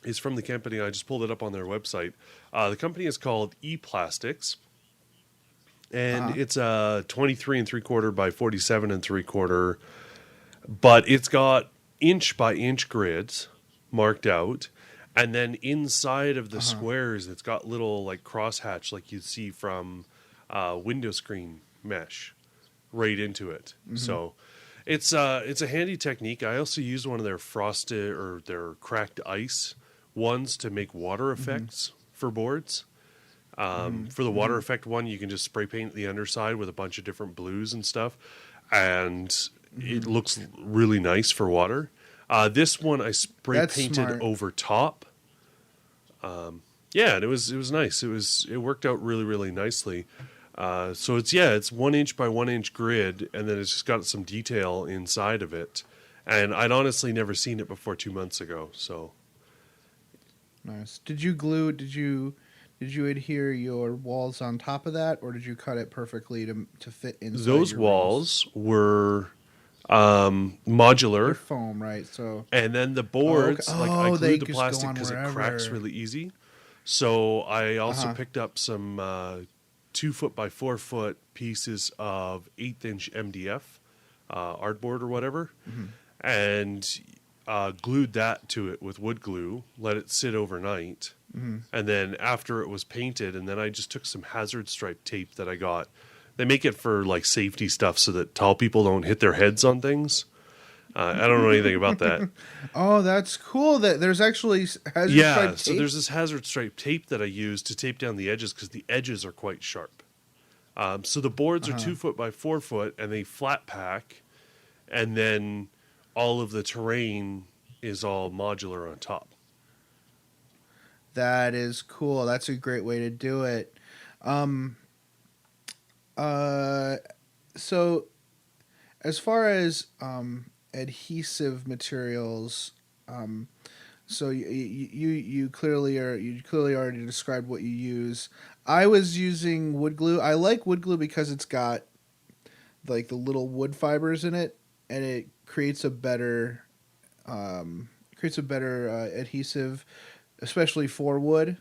Speaker 3: Is from the company. I just pulled it up on their website. The company is called ePlastics, and it's a 23 3/4 by 47 3/4, but it's got inch by inch grids marked out, and then inside of the squares, it's got little like crosshatch like you see from window screen mesh right into it. So it's a handy technique. I also use one of their frosted or their cracked ice ones to make water effects for boards. For the water effect one, you can just spray paint the underside with a bunch of different blues and stuff, and it looks really nice for water. This one I spray
Speaker 1: That's
Speaker 3: painted
Speaker 1: smart.
Speaker 3: over top. And it was nice. It worked out really, really nicely. So it's 1 inch by 1 inch grid, and then it's just got some detail inside of it. And I'd honestly never seen it before 2 months ago. So
Speaker 1: Nice. Did you adhere your walls on top of that, or did you cut it perfectly to fit inside
Speaker 3: those
Speaker 1: your
Speaker 3: walls were
Speaker 1: They're
Speaker 3: modular,
Speaker 1: foam, right? So
Speaker 3: and then the boards,
Speaker 1: okay.
Speaker 3: like I
Speaker 1: They
Speaker 3: glued the
Speaker 1: just go
Speaker 3: plastic
Speaker 1: on
Speaker 3: because it cracks
Speaker 1: wherever.
Speaker 3: really easy. So I also picked up some 2 foot by 4 foot pieces of 1/8 inch MDF artboard or whatever, and glued that to it with wood glue. Let it sit overnight, and then after it was painted, and then I just took some hazard stripe tape that I got. They make it for like safety stuff so that tall people don't hit their heads on things. I don't know anything about that.
Speaker 1: oh, that's cool. That there's actually hazard
Speaker 3: Yeah,
Speaker 1: stripe
Speaker 3: so
Speaker 1: tape?
Speaker 3: there's this hazard stripe tape that I use to tape down the edges because the edges are quite sharp. So the boards are 2 foot by 4 foot, and they flat pack, and then all of the terrain is all modular on top.
Speaker 1: That is cool. That's a great way to do it. So as far as adhesive materials, so you clearly already described what you use. I was using wood glue. I like wood glue because it's got like the little wood fibers in it, and it creates a better adhesive, especially for wood.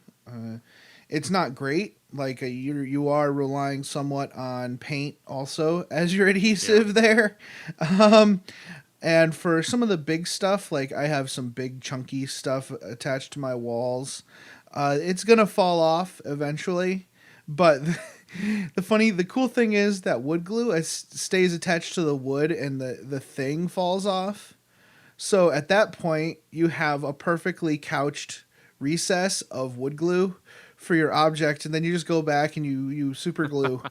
Speaker 1: It's not great. Like you are relying somewhat on paint also as your adhesive there. And for some of the big stuff, like I have some big chunky stuff attached to my walls, it's gonna fall off eventually. But the cool thing is that wood glue stays attached to the wood, and the thing falls off. So at that point, you have a perfectly couched recess of wood glue for your object, and then you just go back and you super glue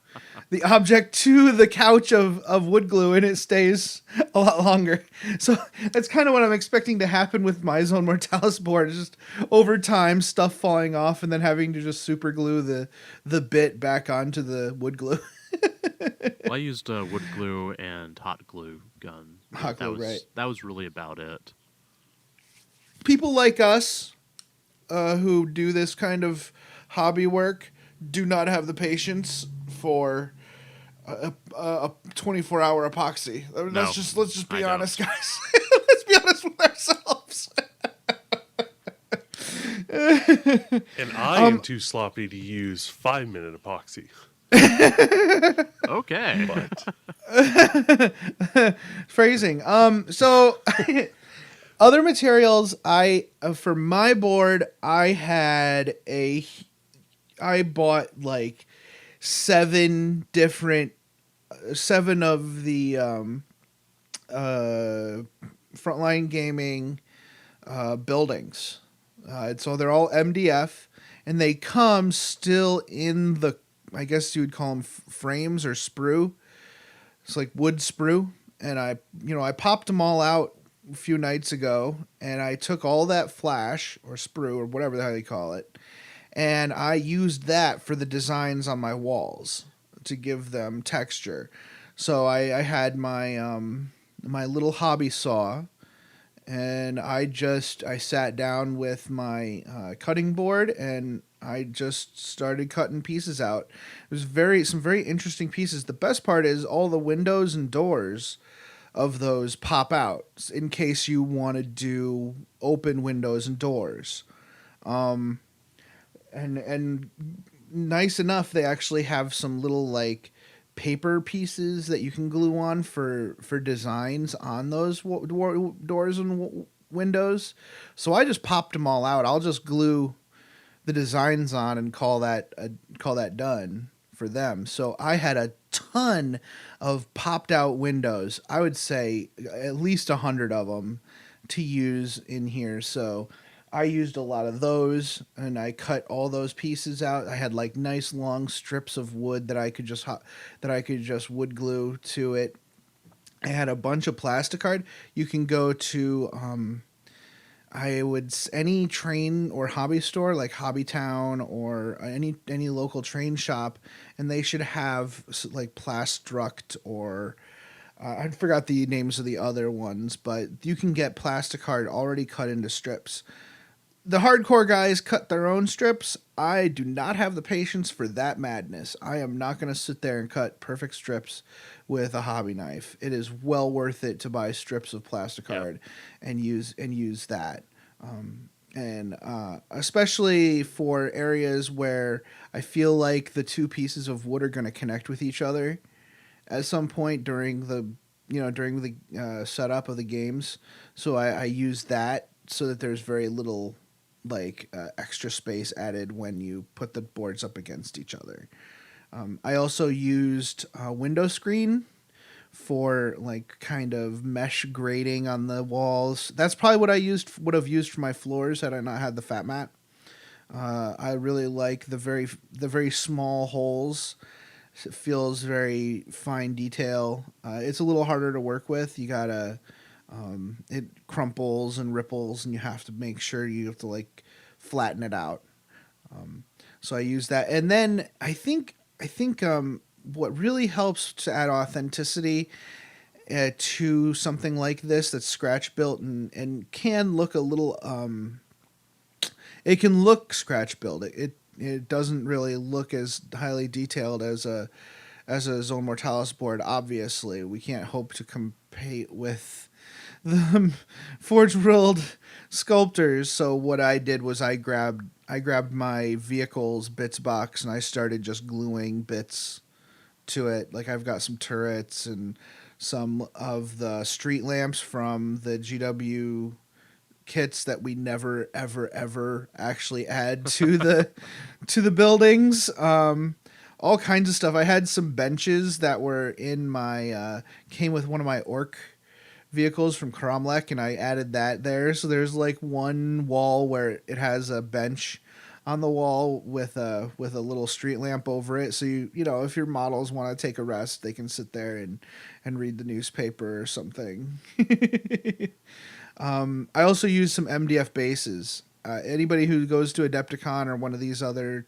Speaker 1: the object to the couch of wood glue, and it stays a lot longer. So that's kind of what I'm expecting to happen with my Zone Mortalis board, is just over time stuff falling off and then having to just super glue the bit back onto the wood glue.
Speaker 6: Well, I used wood glue and hot glue gun.
Speaker 1: Hot glue, right.
Speaker 6: That was really about it.
Speaker 1: people like us who do this kind of hobby work do not have the patience for a 24-hour epoxy.
Speaker 6: No,
Speaker 1: Let's just be
Speaker 6: I don't.
Speaker 1: honest, guys. Let's be honest with ourselves.
Speaker 3: And I am too sloppy to use 5-minute epoxy.
Speaker 6: Okay.
Speaker 3: But
Speaker 1: Phrasing. So other materials, for my board, I bought like seven of the Frontline Gaming buildings. So they're all MDF, and they come still in the, I guess you would call them frames or sprue. It's like wood sprue, and I popped them all out a few nights ago, and I took all that flash or sprue or whatever the hell you call it, and I used that for the designs on my walls to give them texture. So I had my my little hobby saw, and I sat down with my cutting board, and I just started cutting pieces out. It was some very interesting pieces. The best part is all the windows and doors of those pop out in case you want to do open windows and doors. And nice enough, they actually have some little like paper pieces that you can glue on for designs on those doors and windows. So I just popped them all out. I'll just glue the designs on and call that done for them. So I had a ton of popped out windows. I would say at least 100 of them to use in here. So I used a lot of those, and I cut all those pieces out. I had like nice long strips of wood that I could just wood glue to it. I had a bunch of plasticard. You can go to any train or hobby store like Hobbytown or any local train shop, and they should have like Plastruct or I forgot the names of the other ones, but you can get plasticard already cut into strips. The hardcore guys cut their own strips. I do not have the patience for that madness. I am not going to sit there and cut perfect strips with a hobby knife. It is well worth it to buy strips of plasticard and use that. Especially for areas where I feel like the two pieces of wood are going to connect with each other at some point during the setup of the games. So I use that so that there's very little extra space added when you put the boards up against each other. I also used a window screen for like kind of mesh grating on the walls. That's probably what I would have used for my floors had I not had the fat mat. I really like the very small holes. It feels very fine detail. It's a little harder to work with. You gotta it crumples and ripples, and you have to make sure you have to like flatten it out. So I use that, and then I think what really helps to add authenticity to something like this that's scratch built and can look a little it can look scratch built. It doesn't really look as highly detailed as a Zone Mortalis board. Obviously, we can't hope to compete with the Forge World sculptors. So what I did was I grabbed my vehicle's bits box and I started just gluing bits to it. Like I've got some turrets and some of the street lamps from the GW kits that we never ever actually add to the buildings. All kinds of stuff. I had some benches that were in my came with one of my orc vehicles from Cromlech, and I added that there. So there's like one wall where it has a bench on the wall with a little street lamp over it. So you know if your models want to take a rest, they can sit there and read the newspaper or something. I also use some MDF bases. Anybody who goes to Adepticon or one of these other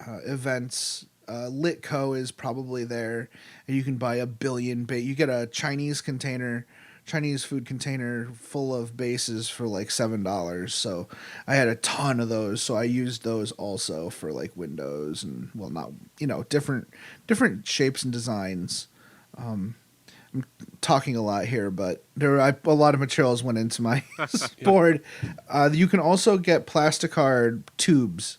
Speaker 1: events, Litco is probably there, and you can buy a billion bait. You get a Chinese container Chinese food container full of bases for like $7. So I had a ton of those. So I used those also for like windows and not different shapes and designs. I'm talking a lot here, but a lot of materials went into my board. You can also get plasticard tubes.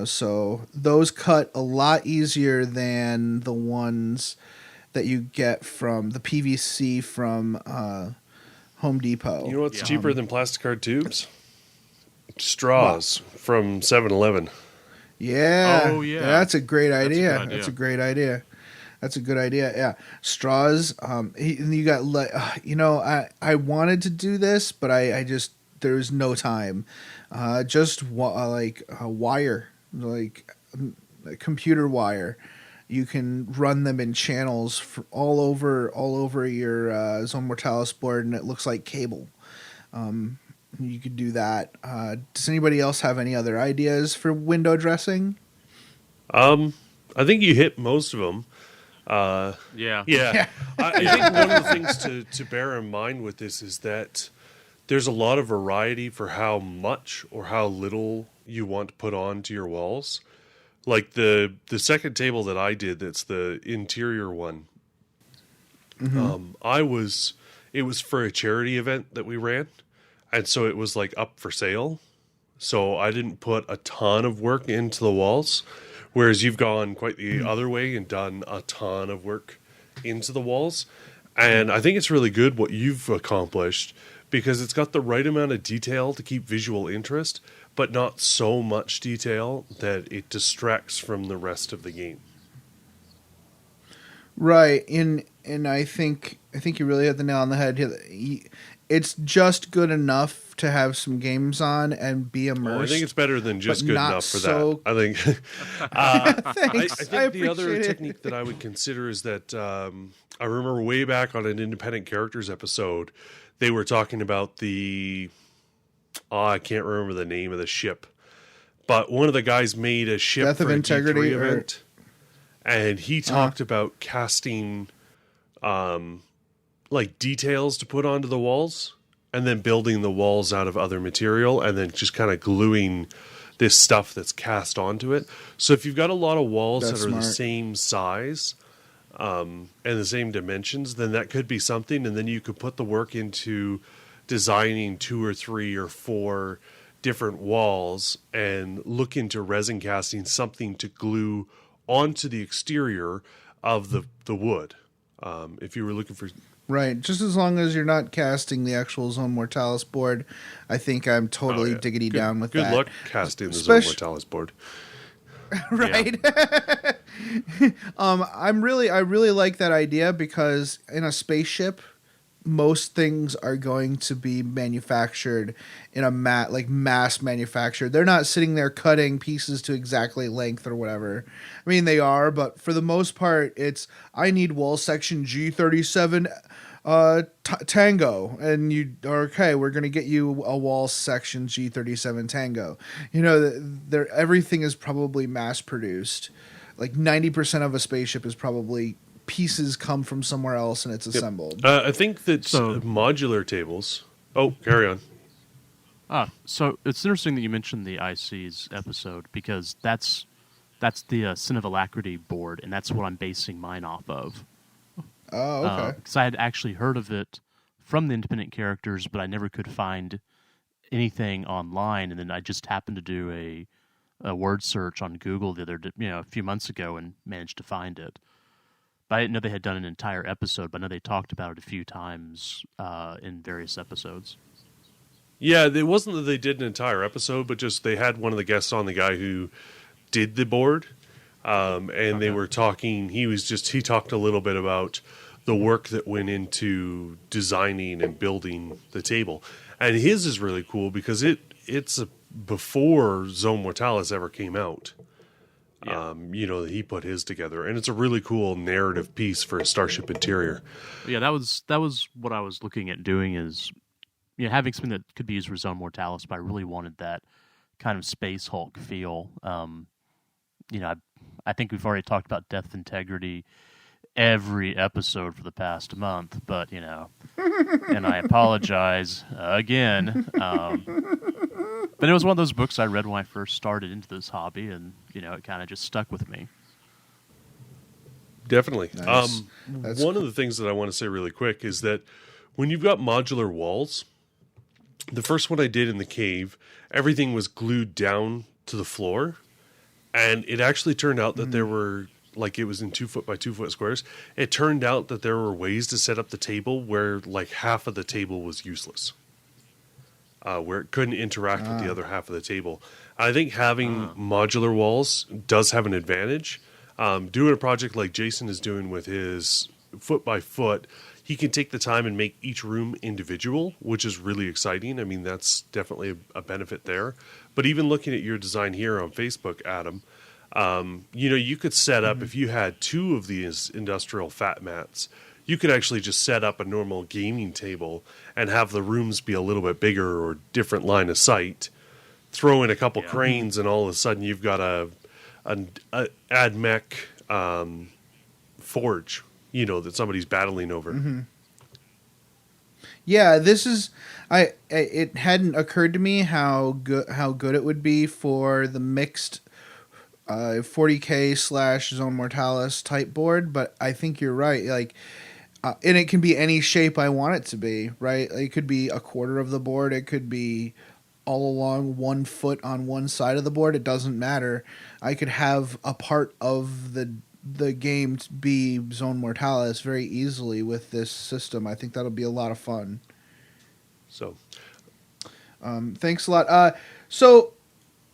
Speaker 1: So those cut a lot easier than the ones that you get from the PVC from Home Depot.
Speaker 3: You know what's cheaper than plasticard tubes? Straws from 7-Eleven.
Speaker 1: Yeah.
Speaker 6: Oh, yeah.
Speaker 1: That's a great idea.
Speaker 6: idea.
Speaker 1: That's a great idea. That's a good idea. Yeah. Straws. You got, I wanted to do this, but I just, there's no time. Wire, like computer wire. You can run them in channels for all over your Zone Mortalis board, and it looks like cable. You could do that. Does anybody else have any other ideas for window dressing?
Speaker 3: I think you hit most of them.
Speaker 6: Yeah.
Speaker 3: I think one of the things to bear in mind with this is that there's a lot of variety for how much or how little you want to put onto your walls. Like the second table that I did, that's the interior one. It was for a charity event that we ran, and so it was like up for sale. So I didn't put a ton of work into the walls, whereas you've gone quite the other way and done a ton of work into the walls. And I think it's really good what you've accomplished, because it's got the right amount of detail to keep visual interest, but not so much detail that it distracts from the rest of the game.
Speaker 1: Right, and I think you really hit the nail on the head here. It's just good enough to have some games on and be immersed.
Speaker 3: Well, I think it's better than just
Speaker 1: but
Speaker 3: good
Speaker 1: not
Speaker 3: enough for
Speaker 1: so-
Speaker 3: that. I think.
Speaker 1: Thanks.
Speaker 3: I think the other technique that I would consider is that I remember way back on an independent characters episode, they were talking about I can't remember the name of the ship, but one of the guys made a ship
Speaker 1: Death
Speaker 3: for
Speaker 1: of
Speaker 3: a
Speaker 1: Integrity
Speaker 3: D3 event, and he talked about casting like details to put onto the walls, and then building the walls out of other material, and then just kind of gluing this stuff that's cast onto it. So if you've got a lot of walls
Speaker 1: That's
Speaker 3: that are the
Speaker 1: smart.
Speaker 3: same size and the same dimensions, then that could be something, and then you could put the work into designing 2 or 3 or 4 different walls and look into resin casting something to glue onto the exterior of the wood. If you were looking for...
Speaker 1: Right, just as long as you're not casting the actual Zone Mortalis board, I think I'm totally diggity down with that.
Speaker 3: Good luck casting the Zone
Speaker 1: Especially-
Speaker 3: Mortalis board.
Speaker 1: Right. I really like that idea, because in a spaceship, most things are going to be manufactured in a mass manufactured. They're not sitting there cutting pieces to exactly length or whatever. I mean, they are, but for the most part, it's I need wall section G37 Tango, and you are okay. We're gonna get you a wall section G37 Tango. Everything is probably mass produced. Like 90% of a spaceship is probably pieces come from somewhere else and it's assembled.
Speaker 3: I think that modular tables... Oh, carry on.
Speaker 6: So it's interesting that you mentioned the ICs episode, because that's the Sin of Alacrity board, and that's what I'm basing mine off of.
Speaker 1: Oh, okay.
Speaker 6: Because I had actually heard of it from the independent characters, but I never could find anything online, and then I just happened to do a word search on Google a few months ago and managed to find it. But I didn't know they had done an entire episode, but I know they talked about it a few times in various episodes.
Speaker 3: Yeah, it wasn't that they did an entire episode, but just they had one of the guests on, the guy who did the board, and they were talking. He talked a little bit about the work that went into designing and building the table, and his is really cool because it's before Zone Mortalis ever came out.
Speaker 6: Yeah.
Speaker 3: He put his together, and it's a really cool narrative piece for a Starship interior.
Speaker 6: Yeah, that was what I was looking at doing, is having something that could be used for Zone Mortalis, but I really wanted that kind of Space Hulk feel. I think we've already talked about Depth Integrity, every episode for the past month, but and I apologize again. But it was one of those books I read when I first started into this hobby, and it kind of just stuck with me.
Speaker 3: Definitely.
Speaker 1: Nice. That's
Speaker 3: One of the things that I want to say really quick is that when you've got modular walls, the first one I did in the cave, everything was glued down to the floor, and it actually turned out that there were, like, it was in 2 foot by 2 foot squares. It turned out that there were ways to set up the table where like half of the table was useless, where it couldn't interact with the other half of the table. I think having modular walls does have an advantage. Doing a project like Jason is doing with his foot by foot, he can take the time and make each room individual, which is really exciting. I mean, that's definitely a benefit there. But even looking at your design here on Facebook, Adam, you could set up, if you had 2 of these industrial fat mats, you could actually just set up a normal gaming table and have the rooms be a little bit bigger or different line of sight. Throw in a couple cranes, and all of a sudden you've got a AdMech forge, that somebody's battling over.
Speaker 1: Yeah, this is it hadn't occurred to me how good it would be for the mixed 40K / Zone Mortalis type board, but I think you're right. Like, and it can be any shape I want it to be, right? It could be a quarter of the board. It could be all along 1 foot on one side of the board. It doesn't matter. I could have a part of the game be Zone Mortalis very easily with this system. I think that'll be a lot of fun.
Speaker 3: So,
Speaker 1: thanks a lot.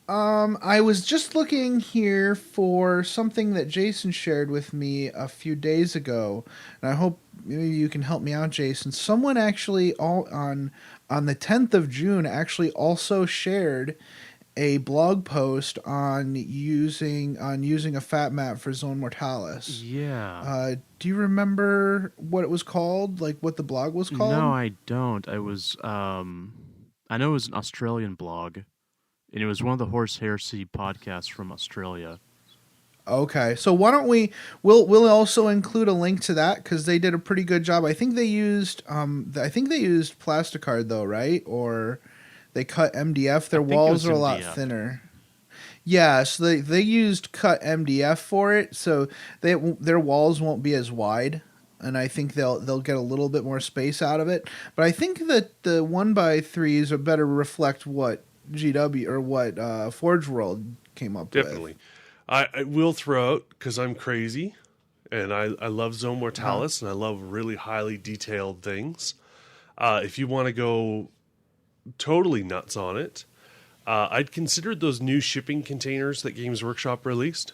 Speaker 1: I was just looking here for something that Jason shared with me a few days ago, and I hope maybe you can help me out, Jason. Someone actually on the 10th of June actually also shared a blog post on using a fat map for Zone Mortalis.
Speaker 6: Yeah.
Speaker 1: Do you remember what it was called? Like what the blog was called?
Speaker 6: No, I don't. I was I know it was an Australian blog, and it was one of the Horse Heresy podcasts from Australia.
Speaker 1: Okay, so why don't we'll also include a link to that because they did a pretty good job. I think they used Plasticard though, right? Or they cut MDF. Their walls are a lot thinner. Yeah, so they used cut MDF for it, so their walls won't be as wide, and I think they'll get a little bit more space out of it. But I think that the 1x3s are better reflect what GW or what Forge World came up with.
Speaker 3: definitely. I will throw out, because I'm crazy, and I love Zone Mortalis, and I love really highly detailed things. If you want to go totally nuts on it, I'd considered those new shipping containers that Games Workshop released.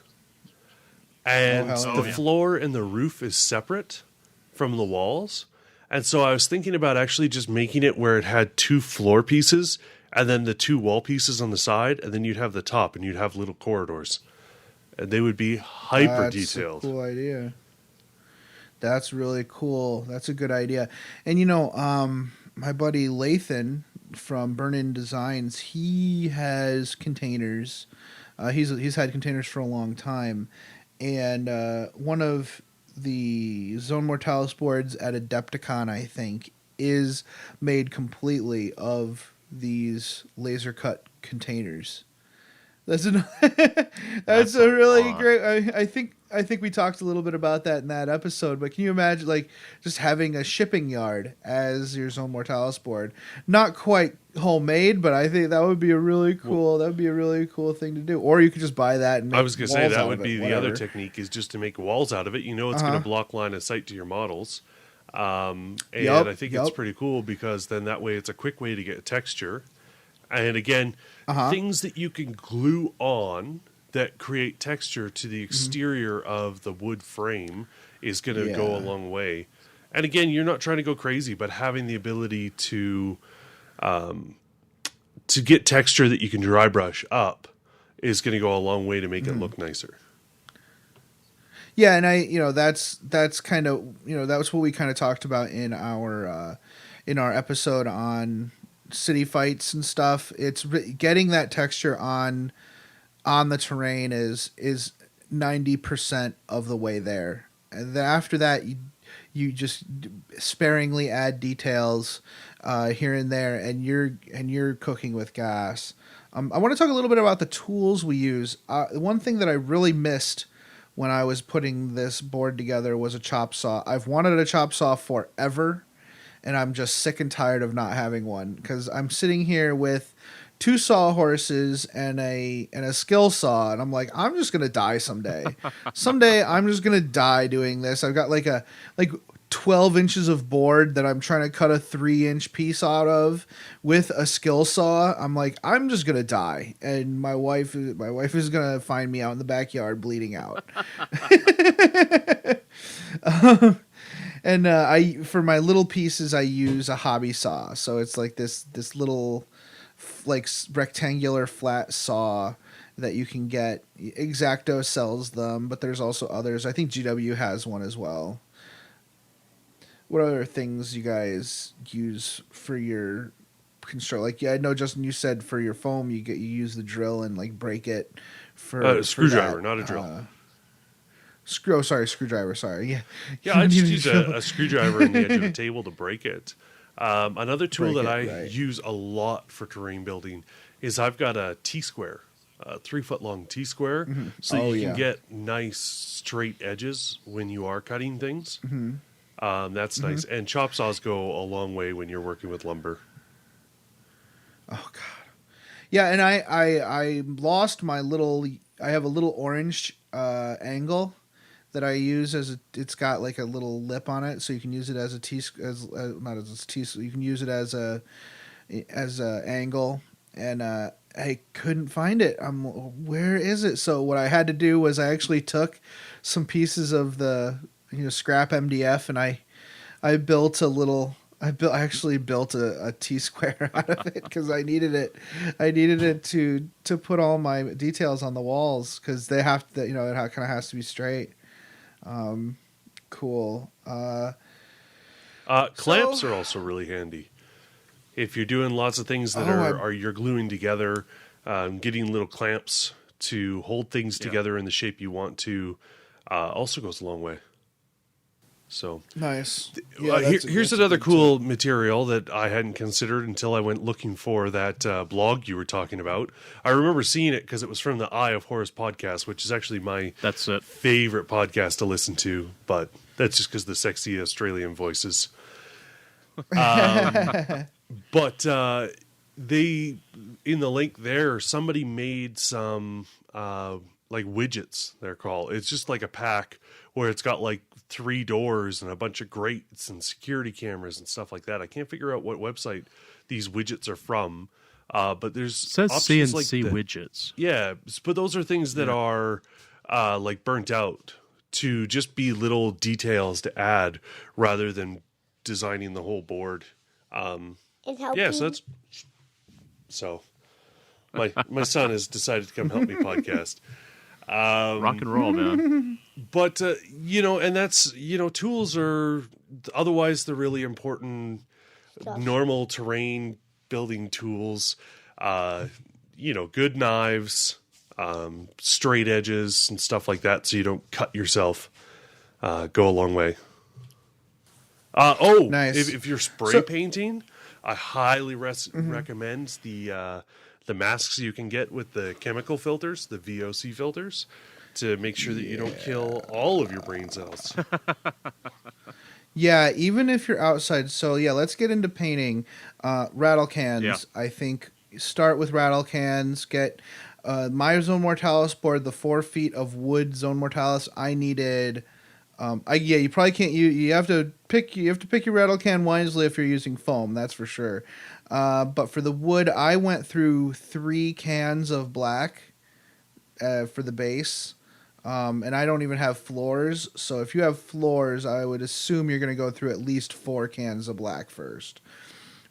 Speaker 3: And the floor and the roof is separate from the walls. And so I was thinking about actually just making it where it had 2 floor pieces and then the 2 wall pieces on the side, and then you'd have the top and you'd have little corridors. And they would be hyper detailed.
Speaker 1: That's a cool idea. That's really cool. That's a good idea. And my buddy Lathan from Burn-In Designs, he has containers. He's had containers for a long time, and one of the Zone Mortalis boards at Adepticon, I think, is made completely of these laser cut containers. That's a really great. I think we talked a little bit about that in that episode. But can you imagine, like, just having a shipping yard as your Zone Mortalis board? Not quite homemade, but I think that would be a really cool. That would be a really cool thing to do. Or you could just buy that. And make
Speaker 3: I was going to say
Speaker 1: walls
Speaker 3: that
Speaker 1: out
Speaker 3: would
Speaker 1: of
Speaker 3: be
Speaker 1: it,
Speaker 3: the other
Speaker 1: whatever.
Speaker 3: technique, is just to make walls out of it. It's going to block line of sight to your models. And
Speaker 1: Yep,
Speaker 3: I think it's pretty cool because then that way it's a quick way to get texture. And again, things that you can glue on that create texture to the exterior of the wood frame is going to go a long way. And again, you're not trying to go crazy, but having the ability to get texture that you can dry brush up is going to go a long way to make it look nicer.
Speaker 1: Yeah, and that's kind of that was what we kind of talked about in our episode on city fights and stuff. It's getting that texture on the terrain is 90% of the way there, and then after that, you just sparingly add details here and there, and you're cooking with gas. I want to talk a little bit about the tools we use. One thing that I really missed when I was putting this board together was a chop saw. I've wanted a chop saw forever, and I'm just sick and tired of not having one, because I'm sitting here with 2 sawhorses and a skill saw, and I'm like, I'm just gonna die someday. Someday I'm just gonna die doing this. I've got like 12 inches of board that I'm trying to cut a 3-inch piece out of with a skill saw. I'm like, I'm just gonna die, and my wife is gonna find me out in the backyard bleeding out. And I, for my little pieces, I use a hobby saw. So it's like this little like rectangular flat saw that you can get. X-Acto sells them, but there's also others. I think GW has one as well. What other things you guys use for your construct? Like, yeah, I know, Justin, you said for your foam you use the drill and like break it for
Speaker 3: screwdriver,
Speaker 1: that,
Speaker 3: not a drill.
Speaker 1: Screwdriver. Sorry, yeah.
Speaker 3: Yeah, I just use a screwdriver in the edge of the table to break it. Another tool that I use a lot for terrain building is I've got a T-square, a 3-foot long T-square, so you can get nice straight edges when you are cutting things. That's nice. And chop saws go a long way when you're working with lumber.
Speaker 1: Oh God, yeah. And I lost my little. I have a little orange angle that I use it's got like a little lip on it, so you can use it as a T, not as a T, so you can use it as a angle, and I couldn't find it. Where is it? So what I had to do was I actually took some pieces of the scrap MDF, and I actually built a T-square out of it, because I needed it to put all my details on the walls, because they have to, it kind of has to be straight. Cool.
Speaker 3: Clamps are also really handy if you're doing lots of things that you're gluing together. Getting little clamps to hold things together in the shape you want to also goes a long way. So
Speaker 1: nice.
Speaker 3: Here's another cool material that I hadn't considered until I went looking for that blog you were talking about. I remember seeing it because it was from the Eye of Horus podcast, which is actually my favorite podcast to listen to, but that's just because the sexy Australian voices. But they, in the link there, somebody made some like widgets, they're called. It's just like a pack where it's got like 3 doors and a bunch of grates and security cameras and stuff like that. I can't figure out what website these widgets are from, but there's
Speaker 6: it says
Speaker 3: options
Speaker 6: CNC
Speaker 3: like
Speaker 6: widgets.
Speaker 3: Yeah, but those are things that are like burnt out to just be little details to add rather than designing the whole board. Yeah, so my son has decided to come help me podcast.
Speaker 6: Rock and roll, man.
Speaker 3: But, and that's, tools are, otherwise the really important normal terrain building tools, good knives, straight edges and stuff like that so you don't cut yourself, go a long way.
Speaker 1: Nice.
Speaker 3: If you're spray painting, I highly recommend the masks you can get with the chemical filters, the VOC filters, to make sure that you don't kill all of your brain cells.
Speaker 1: Yeah, even if you're outside. So yeah, let's get into painting. Rattle cans. Yeah. I think start with rattle cans. Get my Zone Mortalis board, the 4 feet of wood Zone Mortalis. I needed. You probably can't. You have to pick your rattle can wisely if you're using foam. That's for sure. But for the wood, I went through 3 cans of black for the base. And I don't even have floors. So if you have floors, I would assume you're going to go through at least 4 cans of black first,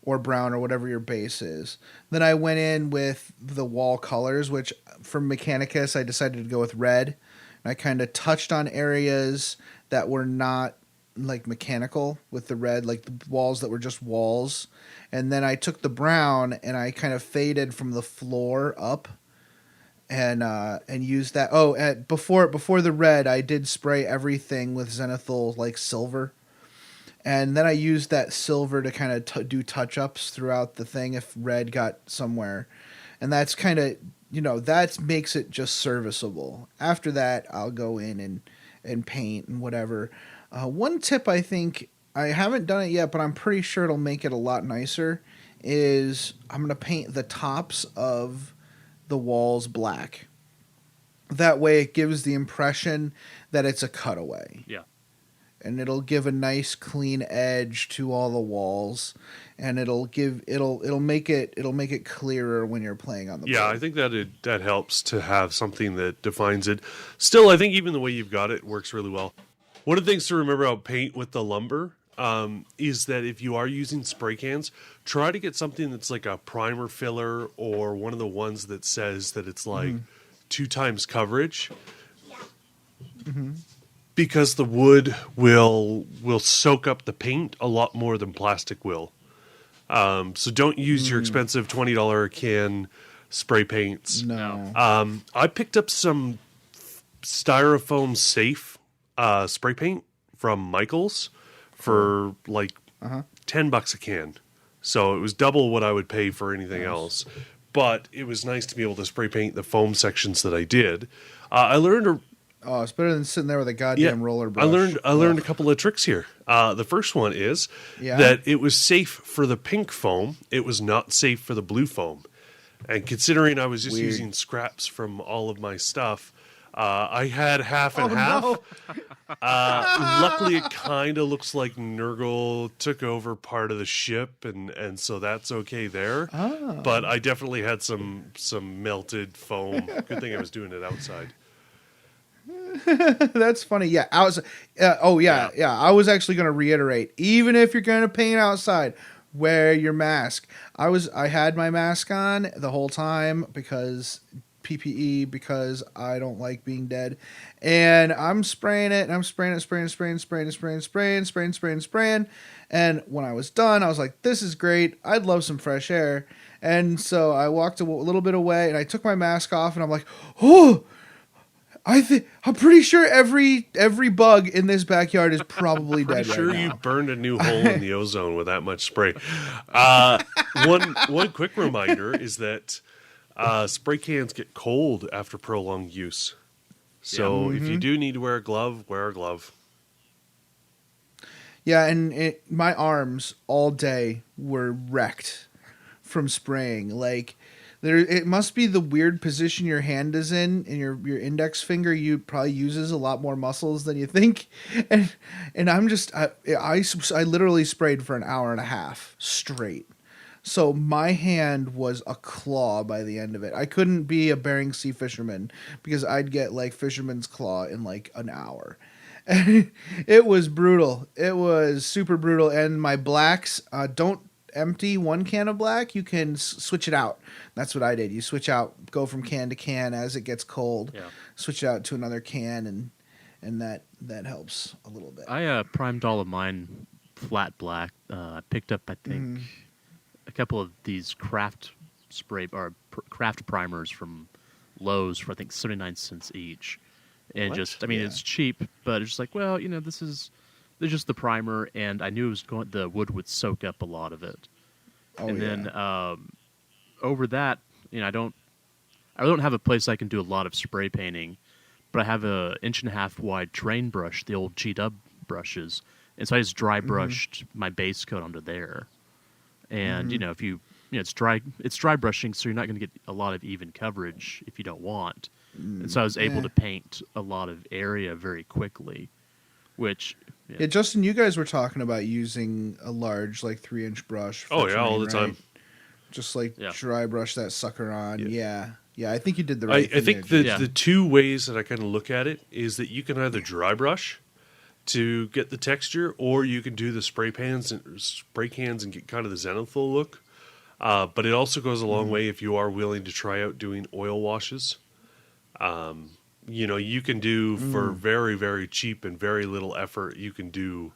Speaker 1: or brown, or whatever your base is. Then I went in with the wall colors, which from Mechanicus, I decided to go with red. And I kind of touched on areas that were not like mechanical with the red, like the walls that were just walls. And then I took the brown and I kind of faded from the floor up. and use that. Oh, before the red, I did spray everything with zenithal like silver, and then I used that silver to kind of do touch ups throughout the thing if red got somewhere, and that's kind of that makes it just serviceable. After that, I'll go in and paint and whatever. One tip I think I haven't done it yet, but I'm pretty sure it'll make it a lot nicer. Is I'm gonna paint the tops of the walls black. That way it gives the impression that it's a cutaway.
Speaker 6: Yeah.
Speaker 1: And it'll give a nice clean edge to all the walls, and it'll make it clearer when you're playing on the board.
Speaker 3: I think that helps to have something that defines it. Still, I think even the way you've got it works really well. One of the things to remember about paint with the lumber is that if you are using spray cans, try to get something that's like a primer filler or one of the ones that says that it's like 2 times coverage. Because the wood will soak up the paint a lot more than plastic will. So don't use your expensive $20 can spray paints.
Speaker 1: No.
Speaker 3: I picked up some styrofoam safe spray paint from Michael's for like $10 a can. So it was double what I would pay for anything else. But it was nice to be able to spray paint the foam sections that I did. I learned
Speaker 1: Oh, it's better than sitting there with a goddamn roller brush.
Speaker 3: I learned a couple of tricks here. The first one is that it was safe for the pink foam. It was not safe for the blue foam. And considering I was just using scraps from all of my stuff, I had half and half.
Speaker 1: No.
Speaker 3: Luckily, it kind of looks like Nurgle took over part of the ship, and so that's okay there.
Speaker 1: Oh.
Speaker 3: But I definitely had some melted foam. Good thing I was doing it outside.
Speaker 1: That's funny. Yeah, I was. I was actually going to reiterate. Even if you're going to paint outside, wear your mask. I had my mask on the whole time because PPE, because I don't like being dead, and I'm spraying it, and I'm spraying. And when I was done, I was like, "This is great. I'd love some fresh air." And so I walked a little bit away, and I took my mask off, and I'm like, "Oh." I'm pretty sure every bug in this backyard is probably dead.
Speaker 3: Sure,
Speaker 1: right
Speaker 3: you
Speaker 1: now.
Speaker 3: burned a new hole in the ozone with that much spray. One quick reminder is that spray cans get cold after prolonged use. So if you do need to wear a glove, wear a glove.
Speaker 1: Yeah, and my arms all day were wrecked from spraying. Like, it must be the weird position your hand is in, and your index finger. You probably uses a lot more muscles than you think. And I'm just I literally sprayed for an hour and a half straight. So my hand was a claw by the end of it. I couldn't be a Bering Sea fisherman because I'd get like fisherman's claw in like an hour. And it was brutal. It was super brutal. And my blacks, don't empty one can of black. You can switch it out. That's what I did. You switch out, go from can to can as it gets cold. Yeah. Switch it out to another can, and that helps a little bit.
Speaker 6: I primed all of mine flat black. I picked up, I think, a couple of these craft primers from Lowe's for I think 79 cents each. And it's cheap, but it's just like, well, there's just the primer, and I knew the wood would soak up a lot of it. Then over that, I don't have a place I can do a lot of spray painting, but I have a 1.5 inch wide terrain brush, the old G-Dub brushes, and so I just dry brushed my base coat onto there. And if it's dry brushing, so you're not going to get a lot of even coverage if you don't want. And so I was able to paint a lot of area very quickly, which...
Speaker 1: Yeah, Justin, you guys were talking about using a large, like 3-inch brush.
Speaker 3: Oh, yeah, all the time.
Speaker 1: Just like dry brush that sucker on. Yeah. I think you did the right thing.
Speaker 3: I think the two ways that I kind of look at it is that you can either dry brush to get the texture, or you can do the spray cans and get kind of the zenithal look. But it also goes a long way if you are willing to try out doing oil washes. You can do for very, very cheap and very little effort, you can do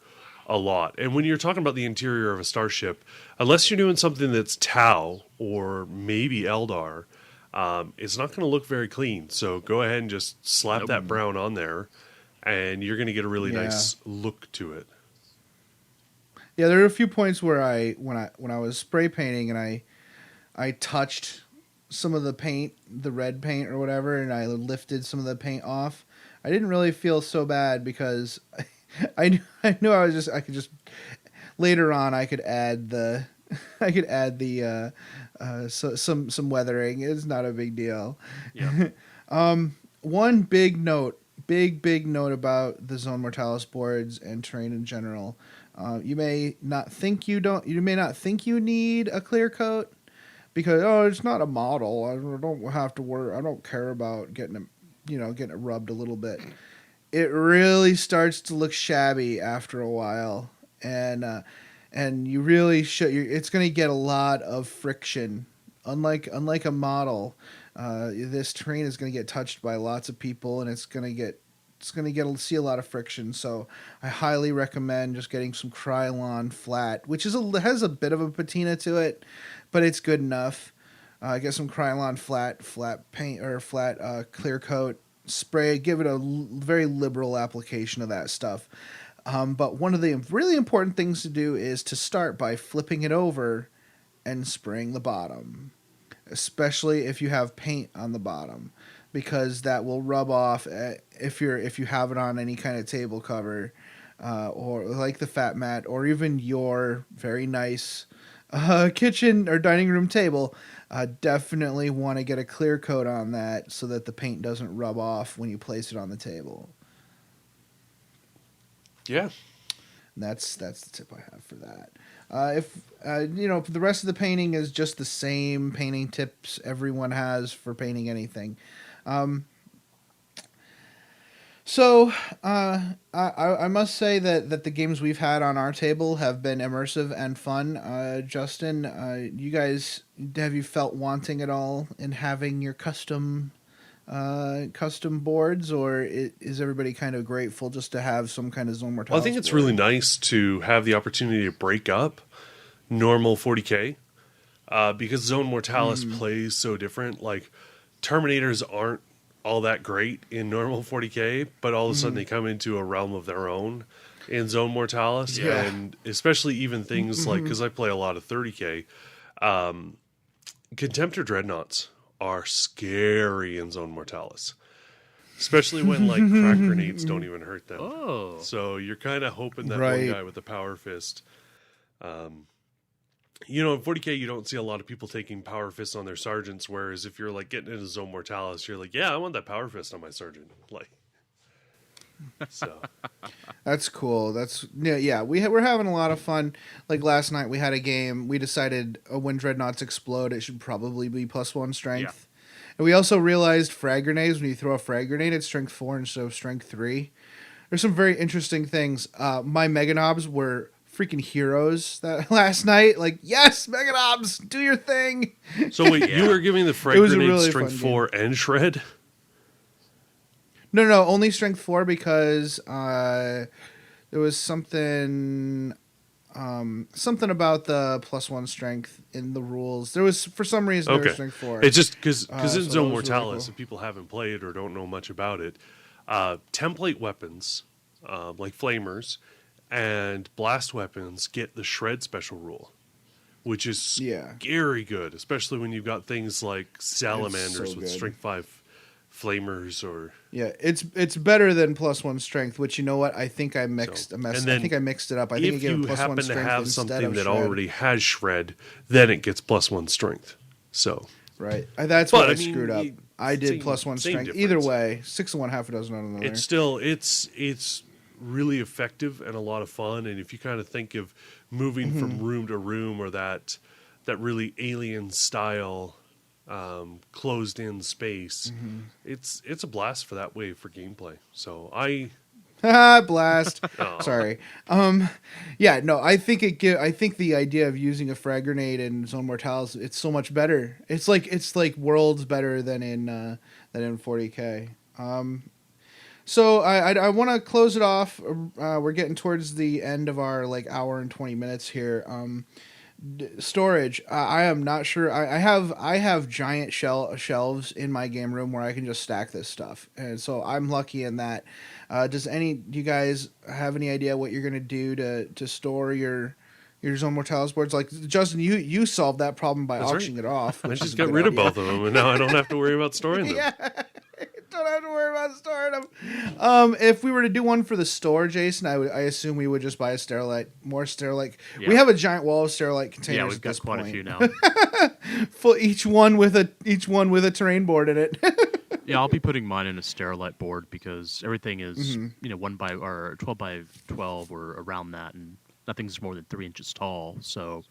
Speaker 3: a lot. And when you're talking about the interior of a starship, unless you're doing something that's Tau or maybe Eldar, it's not going to look very clean. So go ahead and just slap that brown on there, and you're going to get a really nice look to it.
Speaker 1: Yeah, there are a few points where when I was spray painting and I touched some of the paint, the red paint or whatever, and I lifted some of the paint off. I didn't really feel so bad because I knew I could just later on I could add the some weathering. It's not a big deal.
Speaker 6: Yeah.
Speaker 1: One big note about the Zone Mortalis boards and terrain in general. You may not think you need a clear coat because it's not a model. I don't have to worry. I don't care about getting it rubbed a little bit. It really starts to look shabby after a while, and you really should. It's going to get a lot of friction. Unlike a model, this terrain is going to get touched by lots of people, and it's going to see a lot of friction. So I highly recommend just getting some Krylon flat, which has a bit of a patina to it, but it's good enough. Get some Krylon flat paint or flat clear coat, spray. Give it a very liberal application of that stuff. But one of the really important things to do is to start by flipping it over and spraying the bottom, especially if you have paint on the bottom, because that will rub off if you have it on any kind of table cover, or like the fat mat, or even your very nice kitchen or dining room table. Definitely want to get a clear coat on that so that the paint doesn't rub off when you place it on the table.
Speaker 3: Yeah.
Speaker 1: And that's the tip I have for that. If the rest of the painting is just the same painting tips everyone has for painting anything. I must say that the games we've had on our table have been immersive and fun. Justin, you guys, have you felt wanting at all in having your custom boards, or is everybody kind of grateful just to have some kind of Zone Mortalis
Speaker 3: Well, I think it's
Speaker 1: board?
Speaker 3: really nice to have the opportunity to break up normal 40K because Zone Mortalis plays so different. Like, Terminators aren't all that great in normal 40K, but all of a sudden they come into a realm of their own in Zone Mortalis.
Speaker 1: Yeah.
Speaker 3: And especially even things like, because I play a lot of 30K, Contemptor Dreadnoughts are scary in Zone Mortalis. Especially when like crack grenades don't even hurt them.
Speaker 6: Oh.
Speaker 3: So you're kind of hoping that
Speaker 1: Right.
Speaker 3: one guy with the power fist. In 40K you don't see a lot of people taking power fists on their sergeants, whereas if you're like getting into Zone Mortalis, you're like, yeah, I want that power fist on my sergeant. Like, so
Speaker 1: That's cool. We're having a lot of fun. Like last night, we had a game. We decided when dreadnoughts explode, it should probably be +1 strength. And we also realized frag grenades. When you throw a frag grenade, it's strength 4 instead of strength 3. There's some very interesting things. My Meganobs were freaking heroes that last night. Like, yes, Meganobs, do your thing.
Speaker 3: So wait, you were giving the frag
Speaker 1: It was a
Speaker 3: grenade
Speaker 1: really
Speaker 3: strength
Speaker 1: fun
Speaker 3: 4 and shred?
Speaker 1: No, only strength 4 because there was something about the +1 strength in the rules. There was, for some reason, there was strength 4.
Speaker 3: It's just because
Speaker 1: so
Speaker 3: in
Speaker 1: that
Speaker 3: Zone
Speaker 1: was really
Speaker 3: Mortalis,
Speaker 1: cool.
Speaker 3: if people haven't played or don't know much about it, template weapons like flamers and blast weapons get the shred special rule, which is scary good, especially when you've got things like salamanders with
Speaker 1: good.
Speaker 3: strength 5 flamers or
Speaker 1: it's better than +1 strength, which, you know what, I think I mixed
Speaker 3: and
Speaker 1: I
Speaker 3: then
Speaker 1: think I mixed it up. I think I
Speaker 3: if
Speaker 1: gave
Speaker 3: you
Speaker 1: it +1
Speaker 3: happen to
Speaker 1: strength
Speaker 3: have
Speaker 1: instead
Speaker 3: something
Speaker 1: of
Speaker 3: that
Speaker 1: shred.
Speaker 3: already has shred, then it gets +1 strength. So
Speaker 1: Right. That's
Speaker 3: But,
Speaker 1: what
Speaker 3: I
Speaker 1: I
Speaker 3: mean,
Speaker 1: screwed up. I did
Speaker 3: same-
Speaker 1: +1
Speaker 3: same
Speaker 1: strength. Either
Speaker 3: difference.
Speaker 1: way, 6 of one, half a dozen of another.
Speaker 3: it's still it's really effective and a lot of fun. And if you kind of think of moving from room to room, or that really alien style closed in space, it's a blast for that way for gameplay. So
Speaker 1: Blast.
Speaker 3: Oh.
Speaker 1: Sorry. I think the idea of using a frag grenade in Zone Mortalis, it's so much better. It's like worlds better than in 40K. So I want to close it off. We're getting towards the end of our like hour and 20 minutes here. Storage. I am not sure. I have giant shelves in my game room where I can just stack this stuff, and so I'm lucky in that. Do you guys have any idea what you're gonna do to store your Zone Mortalis boards? Like Justin, you solved that problem by
Speaker 3: That's
Speaker 1: auctioning it off.
Speaker 3: I
Speaker 1: which
Speaker 3: just
Speaker 1: is a
Speaker 3: got
Speaker 1: good
Speaker 3: rid of
Speaker 1: idea.
Speaker 3: both of them, and now I don't have to worry about storing them.
Speaker 1: Yeah, don't have to worry about storing them. If we were to do one for the store, Jason, I assume we would just buy more Sterilite.
Speaker 6: Yeah.
Speaker 1: We have a giant wall of Sterilite containers.
Speaker 6: Yeah, we've
Speaker 1: at
Speaker 6: got
Speaker 1: this
Speaker 6: quite
Speaker 1: point.
Speaker 6: a few now.
Speaker 1: Full, each one with a terrain board in it.
Speaker 6: Yeah, I'll be putting mine in a Sterilite board because everything is 12 by 12 or around that, and nothing's more than 3 inches tall. So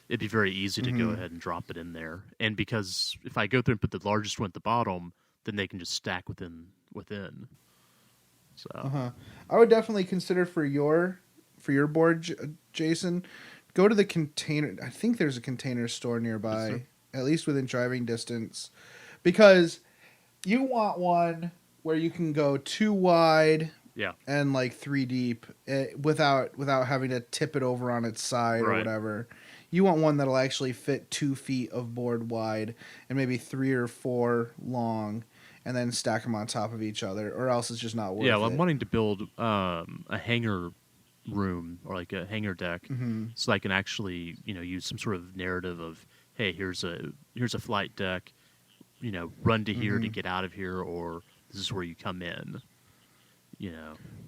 Speaker 6: it'd be very easy to go ahead and drop it in there. And because if I go through and put the largest one at the bottom, then they can just stack within. So
Speaker 1: I would definitely consider for your board, Jason, go to the container. I think there's a container store nearby, at least within driving distance, because you want one where you can go 2 wide
Speaker 6: yeah,
Speaker 1: and like 3 deep without having to tip it over on its side or
Speaker 6: Right.
Speaker 1: whatever. You want one that'll actually fit 2 feet of board wide and maybe 3 or 4 long, and then stack them on top of each other, or else it's just not worth
Speaker 6: yeah. Well,
Speaker 1: it.
Speaker 6: I'm wanting to build a hangar room or like a hangar deck, so I can actually use some sort of narrative of, hey, here's a flight deck, run to here to get out of here, or this is where you come in.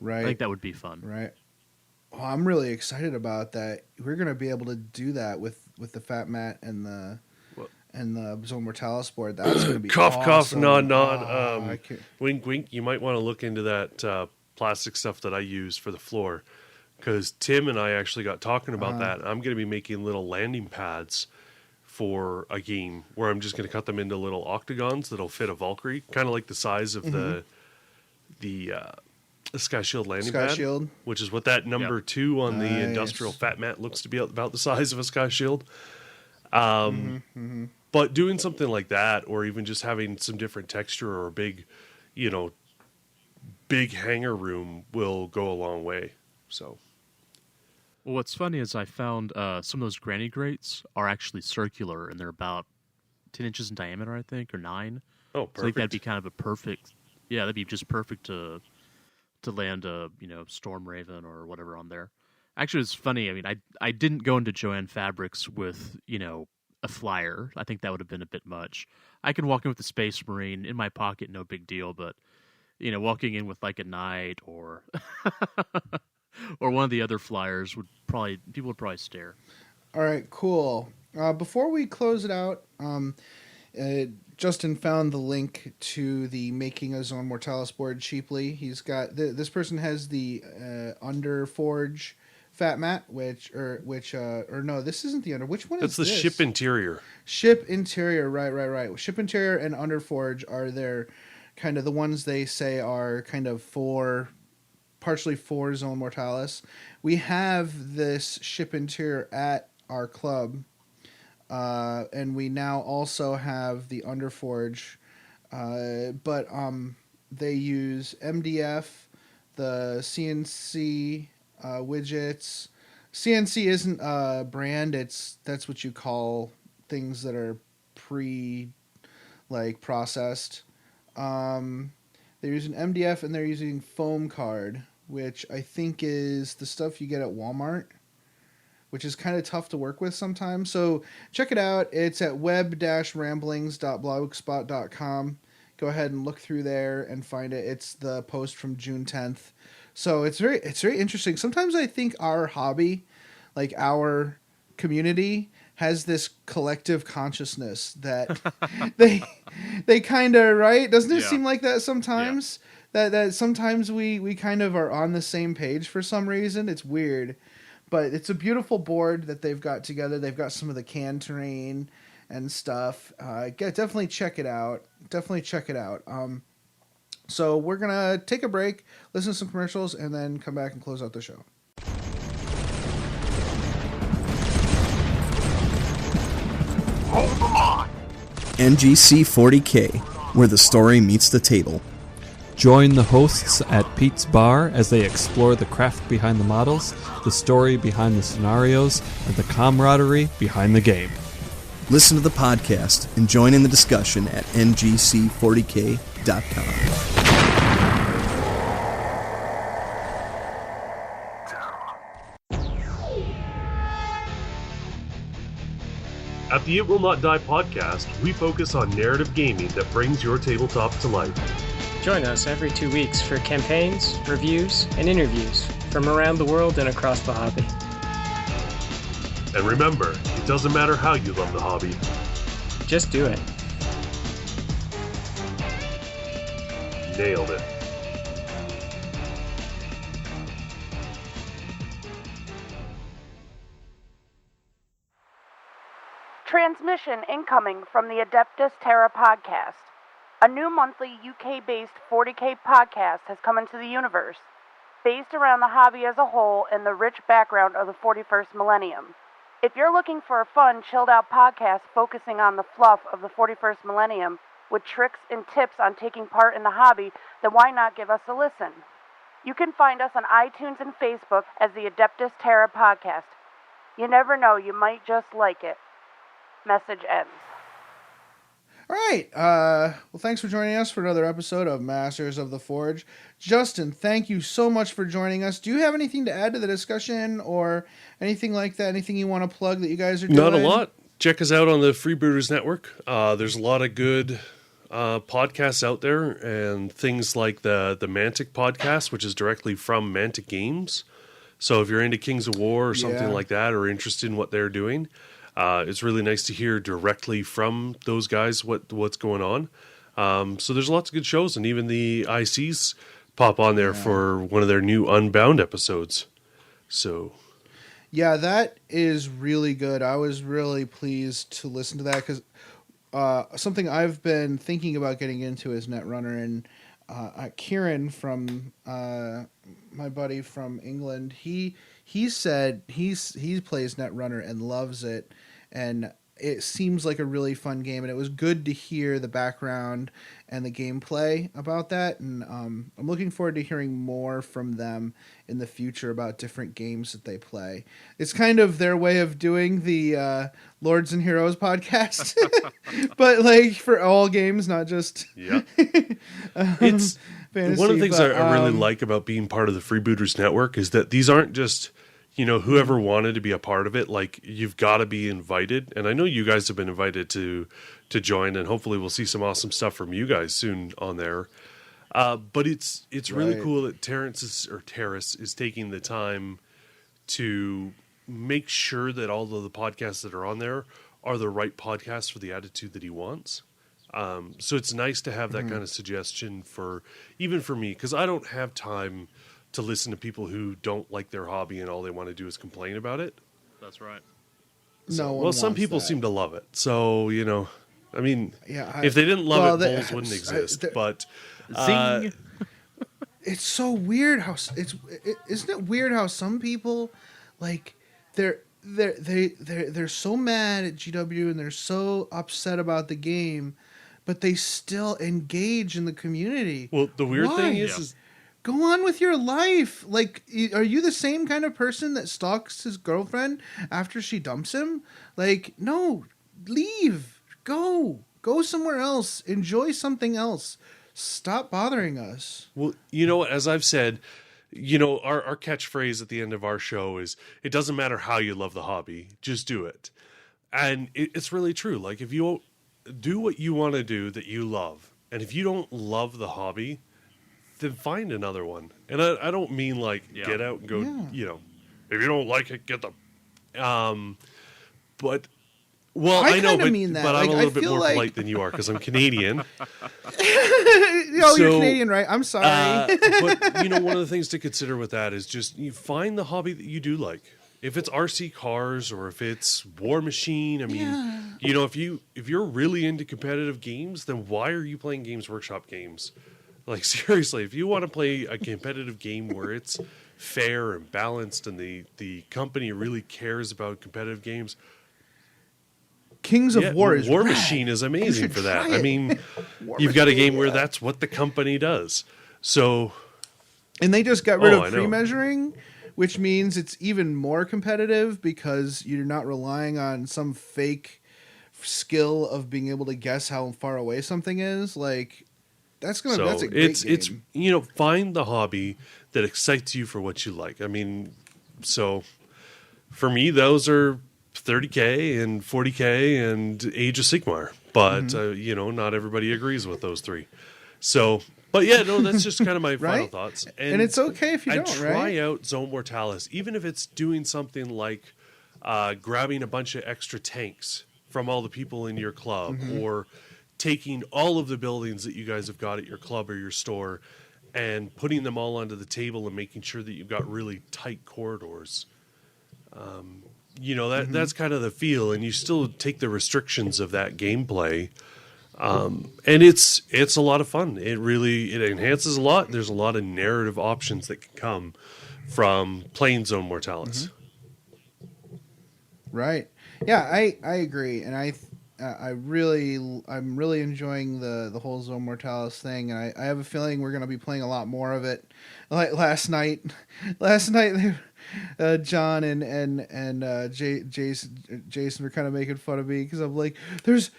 Speaker 1: Right.
Speaker 6: I think that would be fun.
Speaker 1: Right. Oh, I'm really excited about that. We're going to be able to do that with the Fat Mat and the Zone Mortalis board. That's going to be
Speaker 3: Cough, cough,
Speaker 1: awesome.
Speaker 3: nod, nod.
Speaker 1: I can't-
Speaker 3: Wink, wink. You might want to look into that plastic stuff that I use for the floor, because Tim and I actually got talking about that. I'm going to be making little landing pads for a game where I'm just going to cut them into little octagons that'll fit a Valkyrie, kind of like the size of the Sky Shield landing
Speaker 1: Sky
Speaker 3: pad,
Speaker 1: Shield.
Speaker 3: which is what that number 2 on the
Speaker 1: Nice.
Speaker 3: industrial Fat Mat looks to be about the size of a Sky Shield. But doing something like that, or even just having some different texture or a big hangar room will go a long way. So,
Speaker 6: Well, what's funny is I found some of those granny grates are actually circular, and they're about 10 inches in diameter, I think, or 9.
Speaker 3: oh,
Speaker 6: So I
Speaker 3: perfect.
Speaker 6: think that'd be kind of a perfect. Yeah, that'd be just perfect to land a Storm Raven or whatever on there. Actually, it's funny. I mean, I didn't go into Joanne Fabrics with a flyer. I think that would have been a bit much. I can walk in with the Space Marine in my pocket, no big deal. But walking in with like a Knight or or one of the other flyers people would probably stare.
Speaker 1: All right, cool. Before we close it out, Justin found the link to the Making a Zone Mortalis board cheaply. He's got this person has the Underforge Fat Mat, or no, this isn't the Under. Which one
Speaker 3: That's
Speaker 1: is
Speaker 3: the
Speaker 1: this?
Speaker 3: ship interior.
Speaker 1: Ship Interior, right. Ship Interior and Underforge are their kind of the ones they say are kind of partially for Zone Mortalis. We have this Ship Interior at our club. And we now also have the Underforge, but they use MDF, the CNC widgets. CNC isn't a brand; that's what you call things that are processed. They're using MDF and they're using foam card, which I think is the stuff you get at Walmart, which is kind of tough to work with sometimes. So check it out. It's at web-ramblings.blogspot.com. Go ahead and look through there and find it. It's the post from June 10th. So it's very interesting. Sometimes I think our hobby, like our community, has this collective consciousness that they kind of, right? Doesn't it
Speaker 6: Yeah.
Speaker 1: seem like that sometimes? That sometimes we kind of are on the same page for some reason. It's weird. But it's a beautiful board that they've got together. They've got some of the can terrain and stuff. Definitely check it out. So we're going to take a break, listen to some commercials, and then come back and close out the show.
Speaker 7: NGC 40K, where the story meets the table. Join the hosts at Pete's Bar as they explore the craft behind the models, the story behind the scenarios, and the camaraderie behind the game.
Speaker 8: Listen to the podcast and join in the discussion at ngc40k.com.
Speaker 3: At the It Will Not Die podcast, we focus on narrative gaming that brings your tabletop to life.
Speaker 9: Join us every 2 weeks for campaigns, reviews, and interviews from around the world and across the hobby.
Speaker 3: And remember, it doesn't matter how you love the hobby.
Speaker 9: Just do it.
Speaker 3: Nailed it.
Speaker 10: Transmission incoming from the Adeptus Terra podcast. A new monthly UK-based 40k podcast has come into the universe, based around the hobby as a whole and the rich background of the 41st millennium. If you're looking for a fun, chilled-out podcast focusing on the fluff of the 41st millennium with tricks and tips on taking part in the hobby, then why not give us a listen? You can find us on iTunes and Facebook as the Adeptus Terra podcast. You never know, you might just like it. Message ends.
Speaker 1: All right. Well, thanks for joining us for another episode of Masters of the Forge. Justin, thank you so much for joining us. Do you have anything to add to the discussion or anything like that? Anything you want to plug that you guys are doing?
Speaker 3: Not a lot. Check us out on the Freebooters Network. There's a lot of good podcasts out there, and things like the Mantic podcast, which is directly from Mantic Games. So if you're into Kings of War or something like that, or interested in what they're doing, it's really nice to hear directly from those guys what's going on. So there's lots of good shows, and even the ICs pop on there for one of their new Unbound episodes. So
Speaker 1: yeah, that is really good. I was really pleased to listen to that because something I've been thinking about getting into is Netrunner, and Kieran from my buddy from England, he said he plays Netrunner and loves it, and it seems like a really fun game, and it was good to hear the background and the gameplay about that, and I'm looking forward to hearing more from them in the future about different games that they play. It's kind of their way of doing the Lords and Heroes podcast, but like for all games, not just
Speaker 3: it's
Speaker 1: fantasy,
Speaker 3: one of the things I really like about being part of the Freebooters Network is that these aren't just, you know, whoever wanted to be a part of it. Like, you've got to be invited, and I know you guys have been invited to join, and hopefully we'll see some awesome stuff from you guys soon on there. But it's really cool that Terrace is taking the time to make sure that all of the podcasts that are on there are the right podcasts for the attitude that he wants. So it's nice to have that kind of suggestion even for me, because I don't have time to listen to people who don't like their hobby and all they want to do is complain about it.
Speaker 6: That's right.
Speaker 3: Some people seem to love it. So, you know, I mean, if they didn't love it, Bowls wouldn't exist. But
Speaker 6: Zing.
Speaker 1: It's so weird how isn't it weird how some people, like, they're so mad at GW and they're so upset about the game, but they still engage in the community.
Speaker 3: Well, the weird thing is
Speaker 1: go on with your life. Like, are you the same kind of person that stalks his girlfriend after she dumps him? Like, no, leave, go somewhere else, enjoy something else. Stop bothering us.
Speaker 3: Well, you know, as I've said, you know, our catchphrase at the end of our show is, it doesn't matter how you love the hobby, just do it. And it's really true. Like, if you do what you want to do that you love, and if you don't love the hobby, then find another one. And I don't mean like get out and go, you know, if you don't like it, get the, but, well, I know, but
Speaker 1: mean that.
Speaker 3: But I'm
Speaker 1: like,
Speaker 3: a little bit more polite than you are because I'm Canadian.
Speaker 1: You're Canadian, right? I'm sorry.
Speaker 3: But, you know, one of the things to consider with that is just you find the hobby that you do like. If it's RC cars or if it's War Machine, I mean, you know, if you're really into competitive games, then why are you playing Games Workshop games? Like, seriously, if you want to play a competitive game where it's fair and balanced and the company really cares about competitive games,
Speaker 1: Kings of War is
Speaker 3: War
Speaker 1: rad.
Speaker 3: Machine is amazing for that.
Speaker 1: I
Speaker 3: mean, you've got a game where that's what the company does. So,
Speaker 1: and they just got rid
Speaker 3: I
Speaker 1: of
Speaker 3: know.
Speaker 1: pre-measuring, which means it's even more competitive because you're not relying on some fake skill of being able to guess how far away something is. Like that's a great game.
Speaker 3: it's find the hobby that excites you for what you like. I mean, so for me, those are 30K and 40K and Age of Sigmar. But, not everybody agrees with those three. So, but yeah, no, that's just kind of my final
Speaker 1: Right?
Speaker 3: thoughts.
Speaker 1: And it's okay if you
Speaker 3: I'd
Speaker 1: don't,
Speaker 3: try
Speaker 1: right?
Speaker 3: out Zone Mortalis, even if it's doing something like grabbing a bunch of extra tanks from all the people in your club, or taking all of the buildings that you guys have got at your club or your store and putting them all onto the table and making sure that you've got really tight corridors. That's kind of the feel, and you still take the restrictions of that gameplay. And it's a lot of fun. It enhances a lot. There's a lot of narrative options that can come from playing Zone Mortalis.
Speaker 1: Right. Yeah, I agree, and I'm really enjoying the whole Zone Mortalis thing, and I have a feeling we're going to be playing a lot more of it. Like last night, John and Jason were kind of making fun of me because I'm like, there's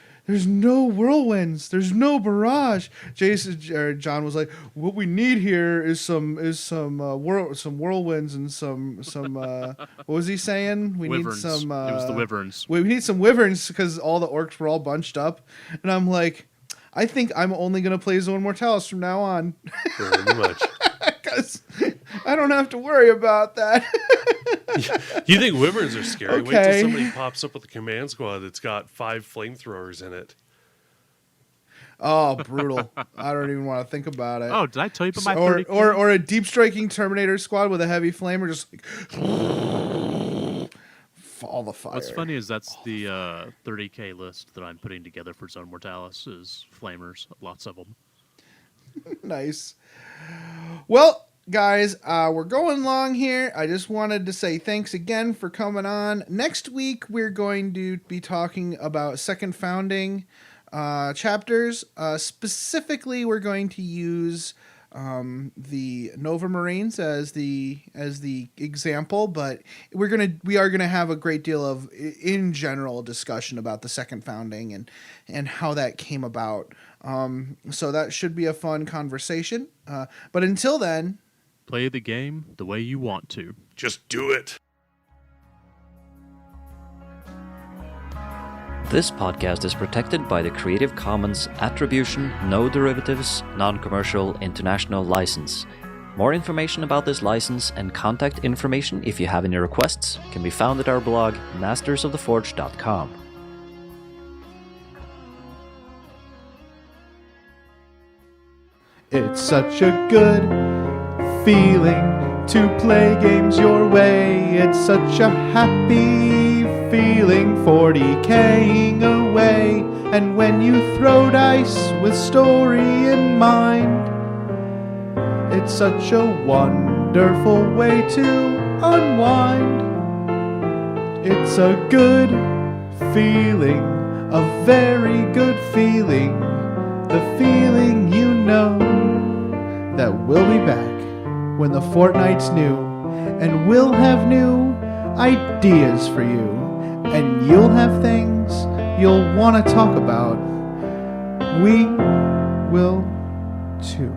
Speaker 1: no whirlwinds, there's no barrage. John was like, what we need here is some whirlwinds and some what was he saying? We
Speaker 6: Wyverns.
Speaker 1: need some.
Speaker 6: It was the wyverns.
Speaker 1: We need some wyverns because all the orcs were all bunched up, and I'm like, I think I'm only gonna play Zone Mortalis from now on.
Speaker 3: Pretty much.
Speaker 1: Because I don't have to worry about that.
Speaker 3: You think wyverns are scary? Wait
Speaker 1: Okay.
Speaker 3: till somebody pops up with a command squad that's got 5 flamethrowers in it.
Speaker 1: Oh, brutal! I don't even want to think about it.
Speaker 6: Oh, did I tell you about my
Speaker 1: or
Speaker 6: 30K?
Speaker 1: or a deep striking Terminator squad with a heavy flamer, just like all the fire.
Speaker 6: What's funny is that's the 30K list that I'm putting together for Zone Mortalis is flamers, lots of them.
Speaker 1: Nice. Well, guys, we're going long here. I just wanted to say thanks again for coming on. Next week, we're going to be talking about Second Founding chapters. Specifically, we're going to use the Nova Marines as the example, but we are gonna have a great deal of in general discussion about the Second Founding and how that came about. So that should be a fun conversation. But until then,
Speaker 6: Play the game the way you want to.
Speaker 3: Just do it.
Speaker 4: This podcast is protected by the Creative Commons Attribution, No Derivatives, Non-Commercial International License. More information about this license and contact information if you have any requests can be found at our blog, mastersoftheforge.com.
Speaker 1: it's such a good feeling to play games your way. It's such a happy feeling 40K'ing away. And when you throw dice with story in mind, it's such a wonderful way to unwind. It's a good feeling, a very good feeling, the feeling you know that we'll be back when the fortnight's new, and we'll have new ideas for you, and you'll have things you'll want to talk about. We will too.